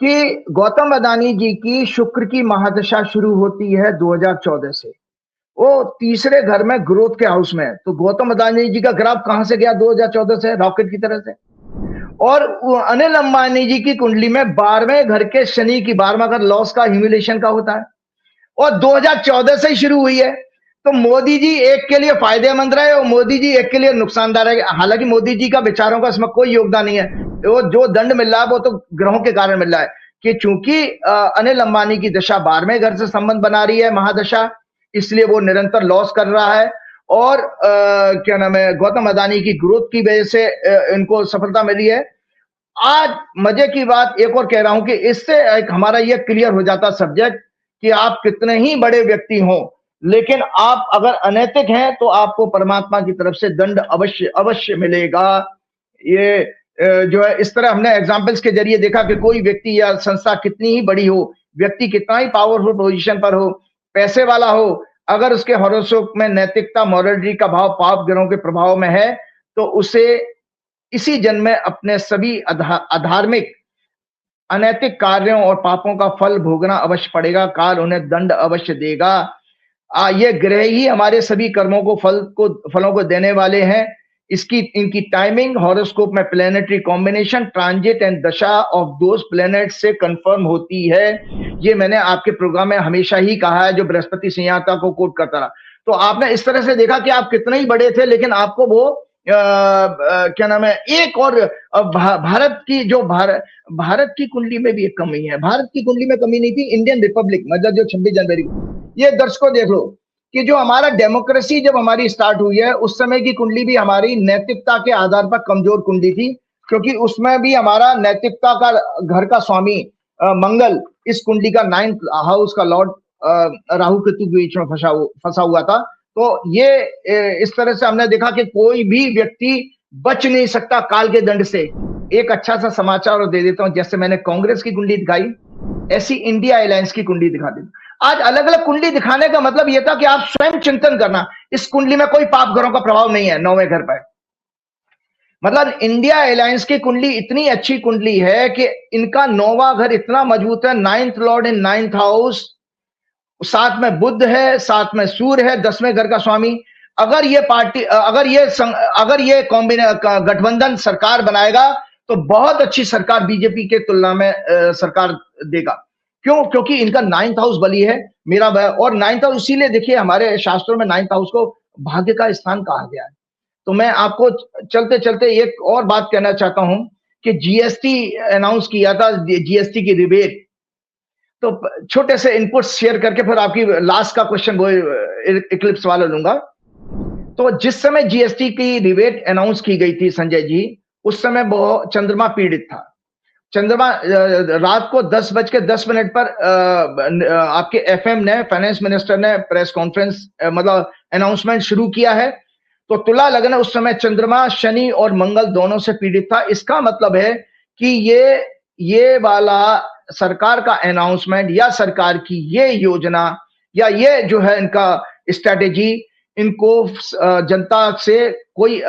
B: कि गौतम अदानी जी की शुक्र की महादशा शुरू होती है 2014 से। वो तीसरे घर में ग्रोथ के हाउस में है। तो गौतम अदानी जी का ग्राफ कहां से गया 2014 से, रॉकेट की तरह से। और अनिल अंबानी जी की कुंडली में 12वें घर के शनि की, 12वां घर लॉस का, ह्यूमिलेशन का होता है, और 2014 से ही शुरू हुई है। तो मोदी जी एक के लिए फायदेमंद रहे और मोदी जी एक के लिए नुकसानदायक है। हालांकि मोदी जी का विचारों का इसमें कोई योगदान नहीं है, वो जो दंड मिल रहा है वो तो ग्रहों के कारण मिल रहा है, कि चूंकि अनिल अंबानी की दशा 12वें घर से संबंध बना रही है महादशा, इसलिए वो निरंतर लॉस कर रहा है। और क्या नाम है, गौतम अदानी की ग्रोथ की वजह से इनको सफलता मिली है। आज मजे की बात एक और कह रहा हूं कि इससे एक हमारा यह क्लियर हो जाता सब्जेक्ट कि आप कितने ही बड़े व्यक्ति हों, लेकिन आप अगर अनैतिक हैं तो आपको परमात्मा की तरफ से दंड अवश्य अवश्य मिलेगा। ये जो है, इस तरह हमने एग्जाम्पल्स के जरिए देखा कि कोई व्यक्ति या संस्था कितनी ही बड़ी हो, व्यक्ति कितना ही पावरफुल पोजीशन पर हो, पैसे वाला हो, अगर उसके हॉरोस्कोप में नैतिकता, मॉरलिटी का भाव पाप ग्रहों के प्रभाव में है, तो उसे इसी जन्म में अपने सभी अधार्मिक अनैतिक कार्यों और पापों का फल भोगना अवश्य पड़ेगा। काल उन्हें दंड अवश्य देगा। ये ग्रह ही हमारे सभी कर्मों को फलों को देने वाले हैं। इसकी इनकी टाइमिंग हॉरोस्कोप में प्लेनेटरी कॉम्बिनेशन, ट्रांजिट एंड दशा ऑफ दोस प्लेनेट से कंफर्म होती है। ये मैंने आपके प्रोग्राम में हमेशा ही कहा है, जो बृहस्पति संहिता को कोट करता रहा। तो आपने इस तरह से देखा कि आप कितने ही बड़े थे, लेकिन आपको वो क्या नाम है, एक और भारत की जो भारत की कुंडली में भी एक कमी है। भारत की कुंडली में कमी नहीं थी, इंडियन रिपब्लिक मतलब जो 26 जनवरी को, ये दर्शकों देख लो कि जो हमारा डेमोक्रेसी जब हमारी स्टार्ट हुई है, उस समय की कुंडली भी हमारी नैतिकता के आधार पर कमजोर कुंडली थी, क्योंकि उसमें भी हमारा नैतिकता का घर का स्वामी मंगल इस कुंडली का 9th हाउस का लॉर्ड राहु केतु के बीच में फंसा हुआ था। तो ये इस तरह से हमने देखा कि कोई भी व्यक्ति बच नहीं सकता काल के दंड से। एक अच्छा सा समाचार और दे देता हूं, जैसे मैंने कांग्रेस की कुंडली दिखाई, ऐसी इंडिया अलायंस की कुंडली दिखा दी। आज अलग अलग कुंडली दिखाने का मतलब यह था कि आप स्वयं चिंतन करना, इस कुंडली में कोई पाप ग्रहों का प्रभाव नहीं है 9वें घर पर। मतलब इंडिया अलायंस की कुंडली इतनी अच्छी कुंडली है कि इनका 9वां घर इतना मजबूत है, 9th लॉर्ड इन 9th हाउस, साथ में बुध है, साथ में सूर्य है, 10वें घर का स्वामी। अगर ये पार्टी अगर ये गठबंधन सरकार बनाएगा तो बहुत अच्छी सरकार बीजेपी के तुलना में सरकार देगा। क्यों? क्योंकि इनका 9th हाउस बली है मेरा, और 9th हाउस इसीलिए देखिए हमारे शास्त्रों में 9th हाउस को भाग्य का स्थान कहा गया है। तो मैं आपको चलते चलते एक और बात कहना चाहता हूं कि जीएसटी अनाउंस किया था, जीएसटी की रिबेट। तो छोटे से इनपुट शेयर करके फिर आपकी लास्ट का क्वेश्चन वो इक्लिप्स वाला लूंगा। तो जिस समय जीएसटी की रिबेट अनाउंस की गई थी संजय जी, उस समय वो चंद्रमा पीड़ित था। चंद्रमा रात को 10:10 पर आपके एफएम ने, फाइनेंस मिनिस्टर ने प्रेस कॉन्फ्रेंस मतलब अनाउंसमेंट शुरू किया है। तो तुला लग्न उस समय चंद्रमा, शनि और मंगल दोनों से पीड़ित था। इसका मतलब है कि ये ये वाला सरकार का अनाउंसमेंट या सरकार की ये योजना या ये जो है इनका स्ट्रेटेजी, इनको जनता से कोई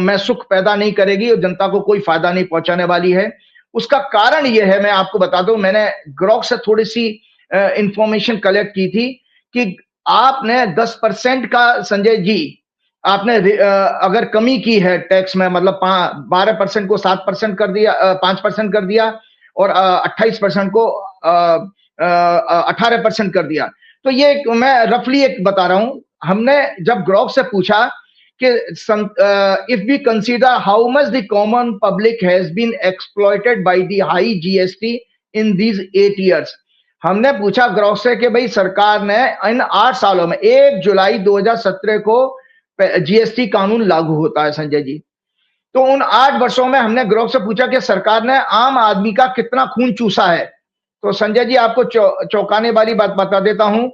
B: में सुख पैदा नहीं करेगी और जनता को कोई फायदा नहीं पहुंचाने वाली है। उसका कारण ये है, मैं आपको बता दूं, मैंने ग्रोक से थोड़ी सी इंफॉर्मेशन कलेक्ट की थी कि आपने 10% का, संजय जी, आपने अगर कमी की है टैक्स में, मतलब 12% को 7% कर दिया, 5% कर दिया और 28% को 18% कर दिया। तो ये मैं रफली एक बता रहा हूं। हमने जब ग्रोक से पूछा कि if we consider how much the common public has been exploited by the high GST in these 8 years, हमने पूछा ग्रोक से कि भाई सरकार ने इन 8 सालों में 1 जुलाई 2017 को जीएसटी कानून लागू होता है संजय जी, तो उन 8 वर्षों में हमने ग्रोक से पूछा कि सरकार ने आम आदमी का कितना खून चूसा है। तो संजय जी आपको चौंकाने वाली बात बता देता हूं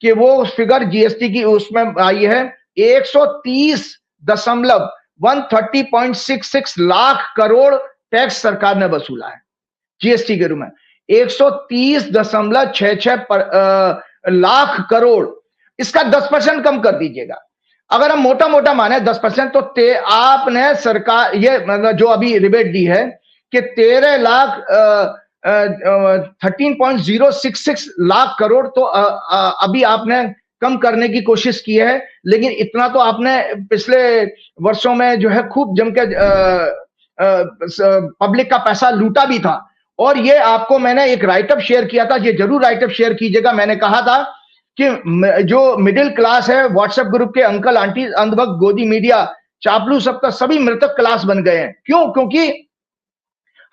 B: कि वो फिगर जीएसटी की उसमें आई है 130.66 लाख करोड़ टैक्स सरकार ने वसूला है जीएसटी के रूप में। 130.66 लाख करोड़, इसका 10% कम कर दीजिएगा। अगर हम मोटा मोटा माने 10%, तो आपने सरकार ये मतलब जो अभी रिबेट दी है कि 13,066 लाख करोड़, तो अभी आपने कम करने की कोशिश की है, लेकिन इतना तो आपने पिछले वर्षों में जो है खूब जम के पब्लिक का पैसा लूटा भी था। और ये आपको मैंने एक राइटअप शेयर किया था, ये जरूर राइटअप शेयर कीजिएगा। मैंने कहा था कि जो मिडिल क्लास है, व्हाट्सएप ग्रुप के अंकल आंटी, अंधभक्त, गोदी मीडिया, चापलू, सब का सभी मृतक क्लास बन गए हैं। क्यों? क्योंकि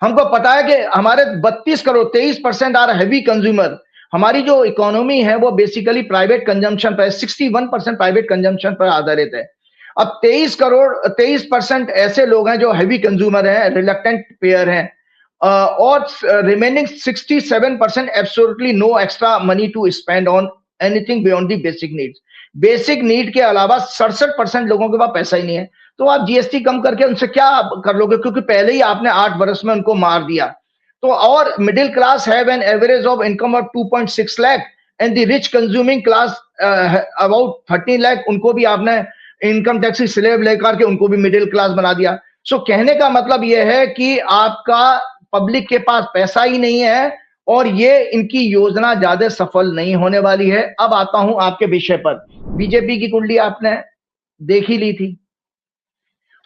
B: हमको पता है कि हमारे 32 करोड़ 23% आर हैवी कंज्यूमर। हमारी जो इकोनॉमी है वो बेसिकली प्राइवेट कंजम्पशन पर, 61% प्राइवेट कंजम्पशन पर आधारित है। अब 23% ऐसे लोग हैं जो हैवी कंज्यूमर हैं, रिलक्टेंट पेयर हैं, और remaining 67% absolutely no extra money to spend on anything beyond the basic needs. Basic need के अलावा 67% लोगों के पास पैसा ही नहीं है। तो आप जीएसटी कम करके उनसे क्या कर लोगे, क्योंकि पहले ही आपने 8 वर्ष में उनको मार दिया। तो और middle class have an average of income of 2.6 lakh and the rich consuming class about 13 lakh, उनको भी आपने इनकम टैक्स की स्लैब लेकर के उनको भी मिडिल क्लास बना दिया। सो कहने का मतलब यह है कि आपका पब्लिक के पास पैसा ही नहीं है और ये इनकी योजना ज्यादा सफल नहीं होने वाली है। अब आता हूं आपके विषय पर। बीजेपी की कुंडली आपने देख ही ली थी,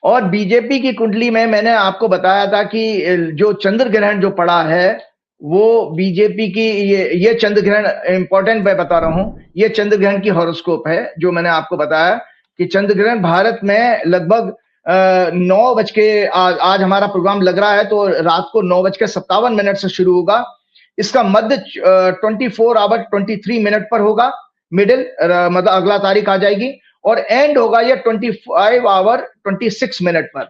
B: और बीजेपी की कुंडली में मैंने आपको बताया था कि जो चंद्र ग्रहण जो पड़ा है वो बीजेपी की, ये चंद्र ग्रहण इंपॉर्टेंट मैं बता रहा हूं, ये चंद्र ग्रहण की हॉरोस्कोप है जो मैंने आपको बताया कि चंद्र ग्रहण भारत में लगभग 9 बज के, आज हमारा प्रोग्राम लग रहा है तो रात को 9:57 से शुरू होगा। इसका मध्य 24:23 पर होगा, मिडिल मतलब अगला तारीख आ जाएगी, और एंड होगा ये 25:26 पर।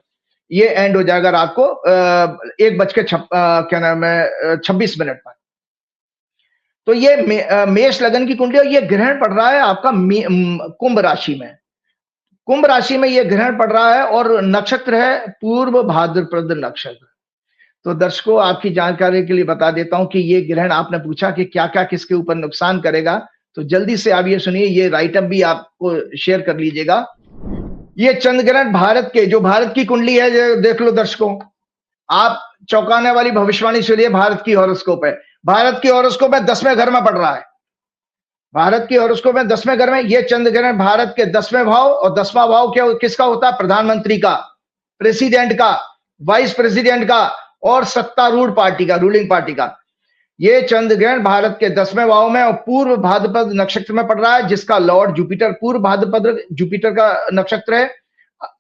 B: ये एंड हो जाएगा रात को 1:26 पर। तो ये मेष लगन की कुंडली, और ये ग्रहण पड़ रहा है आपका कुंभ राशि में। कुंभ राशि में ये ग्रहण पड़ रहा है और नक्षत्र है पूर्व भाद्रपद नक्षत्र। तो दर्शकों आपकी जानकारी के लिए बता देता हूं कि ये ग्रहण, आपने पूछा कि क्या क्या किसके ऊपर नुकसान करेगा, तो जल्दी से आप ये सुनिए, ये राइटअप भी आपको शेयर कर लीजिएगा। ये चंद्र ग्रहण भारत के, जो भारत की कुंडली है, देख लो दर्शकों, आप चौंकाने वाली भविष्यवाणी सुनिए। भारत की हॉरोस्कोप है, भारत की हॉरोस्कोप में 10वें घर में पड़ रहा है। भारत की हॉरोस्कोप में 10वें घर में ये चंद्र ग्रहण भारत के 10वें भाव, और 10वां भाव क्या किसका होता है? प्रधानमंत्री का, प्रेसिडेंट का, वाइस प्रेसिडेंट का और सत्तारूढ़ पार्टी का, रूलिंग पार्टी का। ये चंद्र ग्रहण भारत के 10वें भाव में और पूर्व भाद्रपद नक्षत्र में पड़ रहा है, जिसका लॉर्ड जुपिटर, पूर्व भाद्रपद जुपिटर का नक्षत्र है,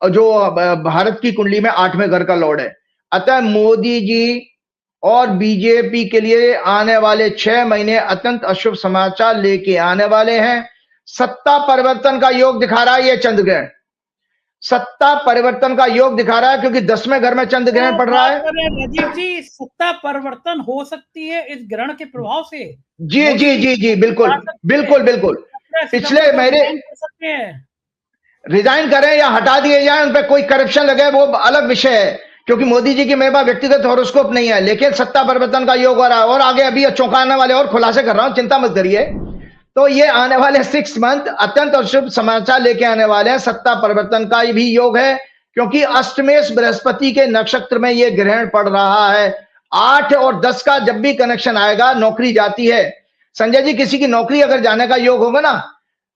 B: जो भारत की कुंडली में 8वें घर का लॉर्ड है। अतः मोदी जी और बीजेपी के लिए आने वाले 6 महीने अत्यंत अशुभ समाचार लेके आने वाले हैं। सत्ता परिवर्तन का योग दिखा रहा है ये चंद्र ग्रहण, सत्ता परिवर्तन का योग दिखा रहा है, क्योंकि 10वें घर में चंद्र ग्रहण पड़ रहा है।
A: राजीव जी, सत्ता परिवर्तन हो सकती है इस ग्रहण के प्रभाव से?
B: जी जी जी जी, बिल्कुल बिल्कुल बिल्कुल। पिछले महीने रिजाइन करें या हटा दिए जाए, उन पर कोई करप्शन लगे वो अलग विषय है, क्योंकि मोदी जी की मेरे पास व्यक्तिगत हॉरोस्कोप नहीं है, लेकिन सत्ता परिवर्तन का योग हो रहा है और आगे अभी चौंकाने वाले और खुलासे कर रहा हूं, चिंता मत करिए। तो ये आने वाले 6 मंथ अत्यंत अशुभ समाचार लेके आने वाले हैं। सत्ता परिवर्तन का भी योग है, क्योंकि अष्टमेश बृहस्पति के नक्षत्र में ये ग्रहण पड़ रहा है। 8 और 10 का जब भी कनेक्शन आएगा नौकरी जाती है। संजय जी, किसी की नौकरी अगर जाने का योग होगा ना,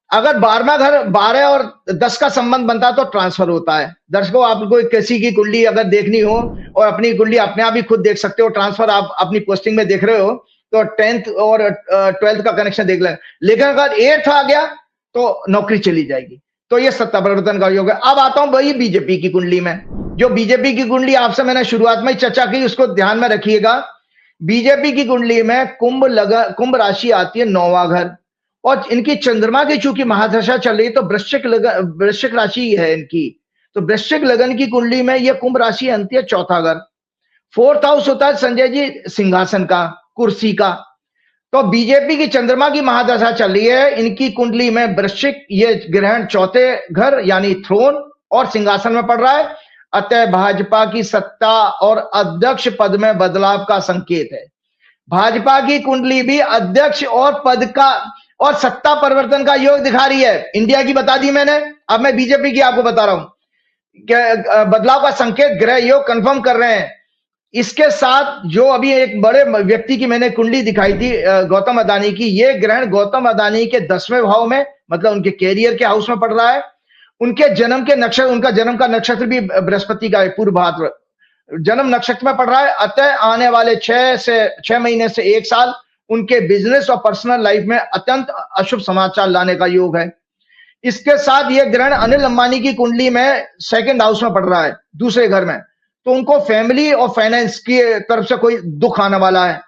B: अगर 12वां घर 12 और 10 का संबंध बनता है तो ट्रांसफर होता है। दर्शकों, आपको किसी की कुंडली अगर देखनी हो और अपनी कुंडली अपने आप ही खुद देख सकते हो, ट्रांसफर आप अपनी पोस्टिंग में देख रहे हो तो 10th और 12th का कनेक्शन देख लें। लेकिन अगर 8th आ गया तो नौकरी चली जाएगी। तो ये सत्ता परिवर्तन का योग है। अब आता हूं भाई बीजेपी की कुंडली में। जो बीजेपी की कुंडली आपसे मैंने शुरुआत में ही चर्चा की, उसको ध्यान में रखिएगा। बीजेपी की कुंडली में कुंभ राशि आती है 9वां घर, और इनकी चंद्रमा की चूंकि महादशा चल रही है तो वृश्चिक राशि है इनकी। तो वृश्चिक लगन की कुंडली में यह कुंभ राशि आती है 4था घर। 4th हाउस होता है संजय जी सिंहासन का, कुर्सी का। तो बीजेपी की चंद्रमा की महादशा चल रही है, इनकी कुंडली में वृश्चिक ये ग्रहण 4थे घर यानी थ्रोन और सिंहासन में पड़ रहा है। अतः भाजपा की सत्ता और अध्यक्ष पद में बदलाव का संकेत है। भाजपा की कुंडली भी अध्यक्ष और पद का और सत्ता परिवर्तन का योग दिखा रही है। इंडिया की बता दी मैंने, अब मैं बीजेपी की आपको बता रहा हूं कि बदलाव का संकेत ग्रह योग कंफर्म कर रहे हैं। इसके साथ जो अभी एक बड़े व्यक्ति की मैंने कुंडली दिखाई थी गौतम अदानी की, ये ग्रहण गौतम अदानी के 10वें भाव में, मतलब उनके कैरियर के हाउस में पड़ रहा है। उनके जन्म के नक्षत्र, उनका जन्म का नक्षत्र भी बृहस्पति का है, पूर्व भाद्र जन्म नक्षत्र में पड़ रहा है। अतः आने वाले 6 महीने से 1 साल उनके बिजनेस और पर्सनल लाइफ में अत्यंत अशुभ समाचार लाने का योग है। इसके साथ यह ग्रहण अनिल अंबानी की कुंडली में 2nd हाउस में पड़ रहा है, दूसरे घर में। तो उनको फैमिली और फाइनेंस की तरफ से कोई दुख आने वाला है।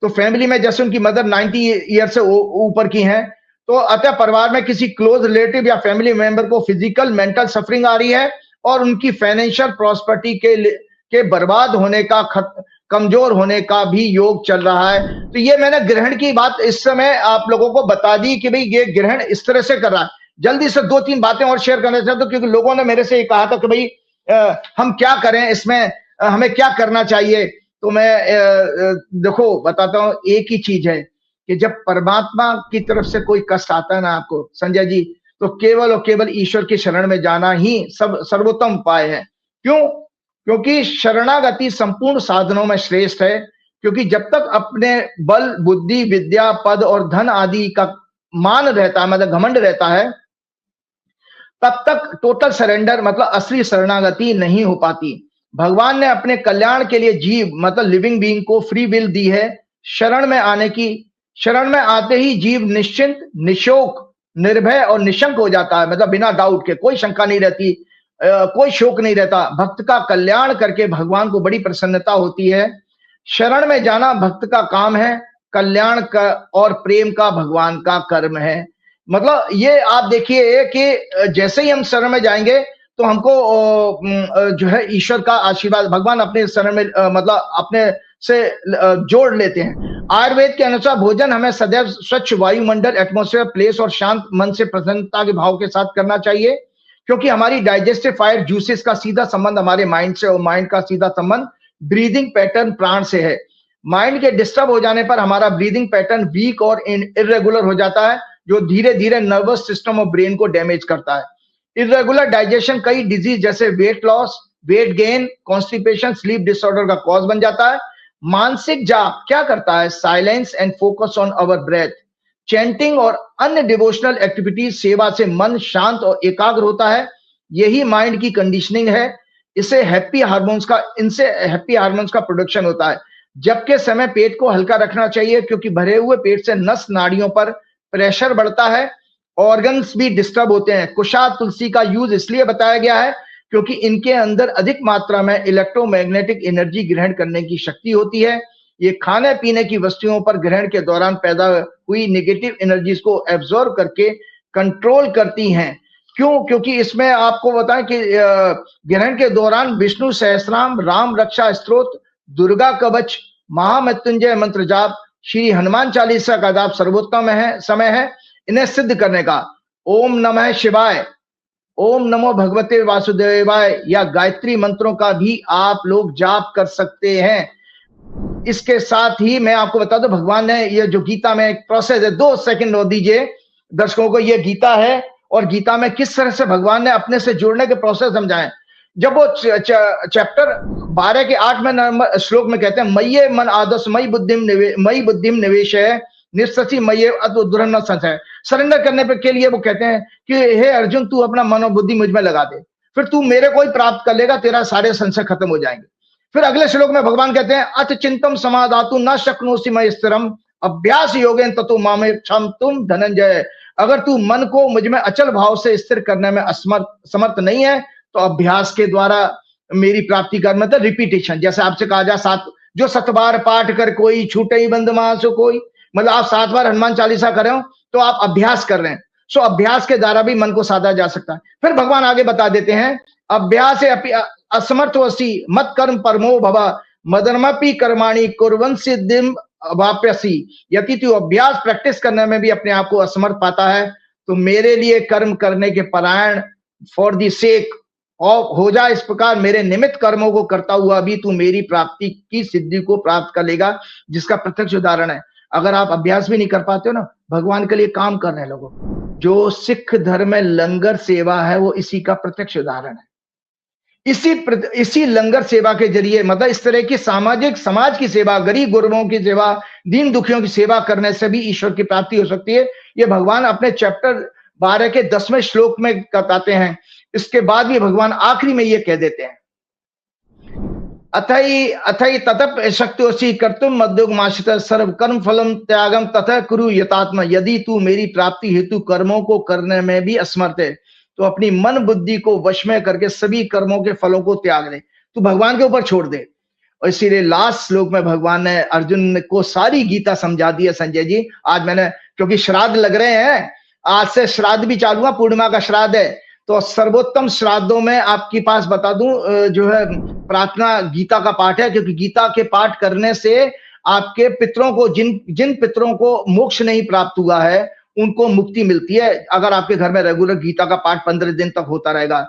B: तो फैमिली में जैसे उनकी मदर 90 ईयर से ऊपर की हैं, तो अतः परिवार में किसी क्लोज रिलेटिव या फैमिली मेंबर को फिजिकल मेंटल सफरिंग आ रही है और उनकी फाइनेंशियल प्रॉस्पेरिटी के बर्बाद होने का, कमजोर होने का भी योग चल रहा है। तो ये मैंने ग्रहण की बात इस समय आप लोगों को बता दी कि भाई ये ग्रहण इस तरह से कर रहा है। जल्दी से 2-3 बातें और शेयर करना चाहता हूं, क्योंकि लोगों ने मेरे से ये कहा था कि भाई हम क्या करें इसमें, हमें क्या करना चाहिए। तो मैं देखो बताता हूं, एक ही चीज है कि जब परमात्मा की तरफ से कोई कष्ट आता है ना आपको संजय जी, तो केवल और केवल ईश्वर की शरण में जाना ही सर्वोत्तम उपाय है। क्यों? क्योंकि शरणागति संपूर्ण साधनों में श्रेष्ठ है। क्योंकि जब तक अपने बल, बुद्धि, विद्या, पद और धन आदि का मान रहता है, मतलब घमंड रहता है, तब तक टोटल सरेंडर मतलब असली शरणागति नहीं हो पाती। भगवान ने अपने कल्याण के लिए जीव मतलब लिविंग बीइंग को फ्री विल दी है शरण में आने की। शरण में आते ही जीव निश्चिंत, निशोक, निर्भय और निशंक हो जाता है, मतलब बिना डाउट के, कोई शंका नहीं रहती, कोई शोक नहीं रहता। भक्त का कल्याण करके भगवान को बड़ी प्रसन्नता होती है। शरण में जाना भक्त का काम है, कल्याण का और प्रेम का भगवान का कर्म है। मतलब ये आप देखिए कि जैसे ही हम शरण में जाएंगे तो हमको जो है ईश्वर का आशीर्वाद भगवान अपने शरण में मतलब अपने से जोड़ लेते हैं। आयुर्वेद के अनुसार भोजन हमें सदैव स्वच्छ वायुमंडल, एटमॉस्फेयर, प्लेस और शांत मन से प्रसन्नता के भाव के साथ करना चाहिए, क्योंकि हमारी डाइजेस्टिव फायर जूसेस का सीधा संबंध हमारे माइंड से और माइंड का सीधा संबंध ब्रीदिंग पैटर्न प्राण से है। माइंड के डिस्टर्ब हो जाने पर हमारा ब्रीदिंग पैटर्न वीक और इरेगुलर हो जाता है, जो धीरे धीरे नर्वस सिस्टम और ब्रेन को डैमेज करता है। इरेगुलर डाइजेशन कई डिजीज जैसे weight loss, weight gain, constipation, sleep disorder का कॉज बन जाता है। मानसिक जाप क्या करता है? Silence and focus on our breath, chanting और अन्य डिवोशनल एक्टिविटीज सेवा से मन शांत और एकाग्र होता है। यही माइंड की कंडीशनिंग है। इनसे हैप्पी हार्मोन्स का प्रोडक्शन होता है। जबकि समय पेट को हल्का रखना चाहिए, क्योंकि भरे हुए पेट से नस नाड़ियों पर प्रेशर बढ़ता है, ऑर्गन्स भी डिस्टर्ब होते हैं। कुशा तुलसी का यूज इसलिए बताया गया है क्योंकि इनके अंदर अधिक मात्रा में इलेक्ट्रोमैग्नेटिक एनर्जी ग्रहण करने की शक्ति होती है। ये खाने पीने की वस्तुओं पर ग्रहण के दौरान पैदा हुई नेगेटिव एनर्जीज को एब्जॉर्ब करके कंट्रोल करती हैं। क्यों? क्योंकि इसमें आपको बताएं कि ग्रहण के दौरान विष्णु सहस्रनाम, राम रक्षा स्तोत्र, दुर्गा कवच, महामृत्युंजय मंत्र जाप, श्री हनुमान चालीसा का जाप सर्वोत्तम है समय है इन्हें सिद्ध करने का। ओम नमः शिवाय, ओम नमो भगवते वासुदेवाय या गायत्री मंत्रों का भी आप लोग जाप कर सकते हैं। इसके साथ ही मैं आपको बता दूं, भगवान ने ये जो गीता में एक प्रोसेस है, 2 सेकंड रो दीजिए दर्शकों को, ये गीता है और गीता में किस तरह से भगवान ने अपने से जुड़ने के प्रोसेस समझाए। जब वो चैप्टर 12 के 8 में श्लोक में कहते हैं, मय्ये मन आदर्श मई बुद्धिम निवेश है निश्चि मय्ये दुर्न संशय। सरेंडर करने पे के लिए वो कहते हैं कि हे अर्जुन, तू अपना मन और बुद्धि मुझ में लगा दे, फिर तू मेरे को ही प्राप्त कर लेगा, तेरा सारे संशय खत्म हो जाएंगे। फिर अगले श्लोक में भगवान कहते हैं, अथ चिंतम समाधातु न शक्नोसि मयि स्थिरम अभ्यास योगेन ततो मामेक्षम तुम धनंजय। अगर तू मन को मुझ में अचल भाव से स्थिर करने में समर्थ नहीं है तो अभ्यास के द्वारा मेरी प्राप्ति कर, मतलब रिपीटेशन। जैसे आपसे कहा जाए जो 7 बार पाठ कर कोई छूटे ही बंद मासो कोई, मतलब आप 7 बार हनुमान चालीसा कर रहे हो तो आप अभ्यास कर रहे हैं। सो अभ्यास के द्वारा भी मन को साधा जा सकता है। फिर भगवान आगे बता देते हैं, अभ्यास असमर्थवसी मत कर्म परमो भव मदनमपि कर्माणि कुर्वन् सिद्धिम अवाप्यसि। यदि तू अभ्यास प्रैक्टिस करने में भी अपने आप को असमर्थ पाता है तो मेरे लिए कर्म करने के परायण फॉर द सेक और हो जा, इस प्रकार मेरे निमित्त कर्मों को करता हुआ भी तू मेरी प्राप्ति की सिद्धि को प्राप्त कर लेगा, जिसका प्रत्यक्ष उदाहरण है। अगर आप अभ्यास भी नहीं कर पाते हो ना, भगवान के लिए काम कर रहे हैं लोगों, जो सिख धर्म में लंगर सेवा है वो इसी का प्रत्यक्ष उदाहरण है। इसी लंगर सेवा के जरिए, मतलब इस तरह की सामाजिक समाज की सेवा, गरीब गुरबों की सेवा, दीन दुखियों की सेवा करने से भी ईश्वर की प्राप्ति हो सकती है। ये भगवान अपने चैप्टर 12 के 10वें श्लोक में बताते हैं। इसके बाद भी भगवान आखिरी में ये कह देते हैं, अथई ततप शक्तियोसी कर्तुम मद्योगमाश्रित सर्व कर्म फलम त्यागम तथा कुरु यतात्मा। यदि तू मेरी प्राप्ति हेतु कर्मों को करने में भी असमर्थ है तो अपनी मन बुद्धि को वश में करके सभी कर्मों के फलों को त्याग दे, तू भगवान के ऊपर छोड़ दे। और इसीलिए लास्ट श्लोक में भगवान ने अर्जुन को सारी गीता समझा दी है। संजय जी, आज मैंने, क्योंकि श्राद्ध लग रहे हैं, आज से श्राद्ध भी चालू हुआ, पूर्णिमा का श्राद्ध है, तो सर्वोत्तम श्राद्धों में आपके पास बता दूं जो है प्रार्थना गीता का पाठ है, क्योंकि गीता के पाठ करने से आपके पितरों को, जिन पितरों को मोक्ष नहीं प्राप्त हुआ है उनको मुक्ति मिलती है, अगर आपके घर में रेगुलर गीता का पाठ 15 दिन तक होता रहेगा।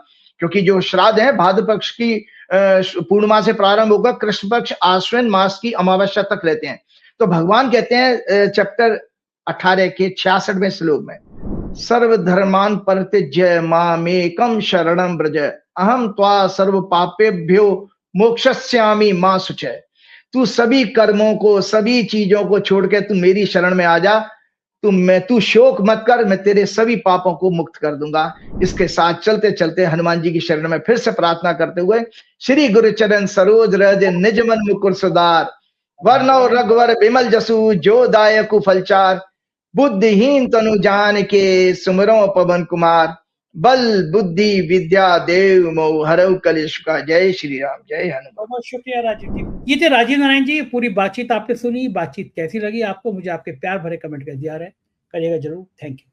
B: क्योंकि जो श्राद्ध है भाद्र पक्ष की पूर्णिमा से प्रारंभ होकर कृष्ण पक्ष आश्विन मास की अमावस्या तक रहते हैं। तो भगवान कहते हैं चैप्टर 18 के 66वें श्लोक में, सर्वधर्मान परित्यज्य मामेकं शरणं व्रज अहम त्वा सर्व पापेभ्यो मोक्षस्यामि मा शुचय। तू सभी कर्मों को, सभी चीजों को छोड़ के तू मेरी शरण में आ जा, तू शोक मत कर, मैं तेरे सभी पापों को मुक्त कर दूंगा। इसके साथ चलते चलते हनुमान जी की शरण में फिर से प्रार्थना करते हुए, श्री गुरु चरण सरोज रज निज मन मुकुर सुधार वर्णो रघुवर विमल जसु जो दायकु फलचार बुद्धिहीन तनु जान के सुमरो पवन कुमार बल बुद्धि विद्या देव मोह हरऊ कलेश का। जय श्री राम, जय हनुमान।
A: बहुत शुक्रिया राजीव जी। ये थे राजीव नारायण जी। पूरी बातचीत आपने सुनी, बातचीत कैसी लगी आपको, मुझे आपके प्यार भरे कमेंट कर दिया है, करिएगा जरूर। Thank you.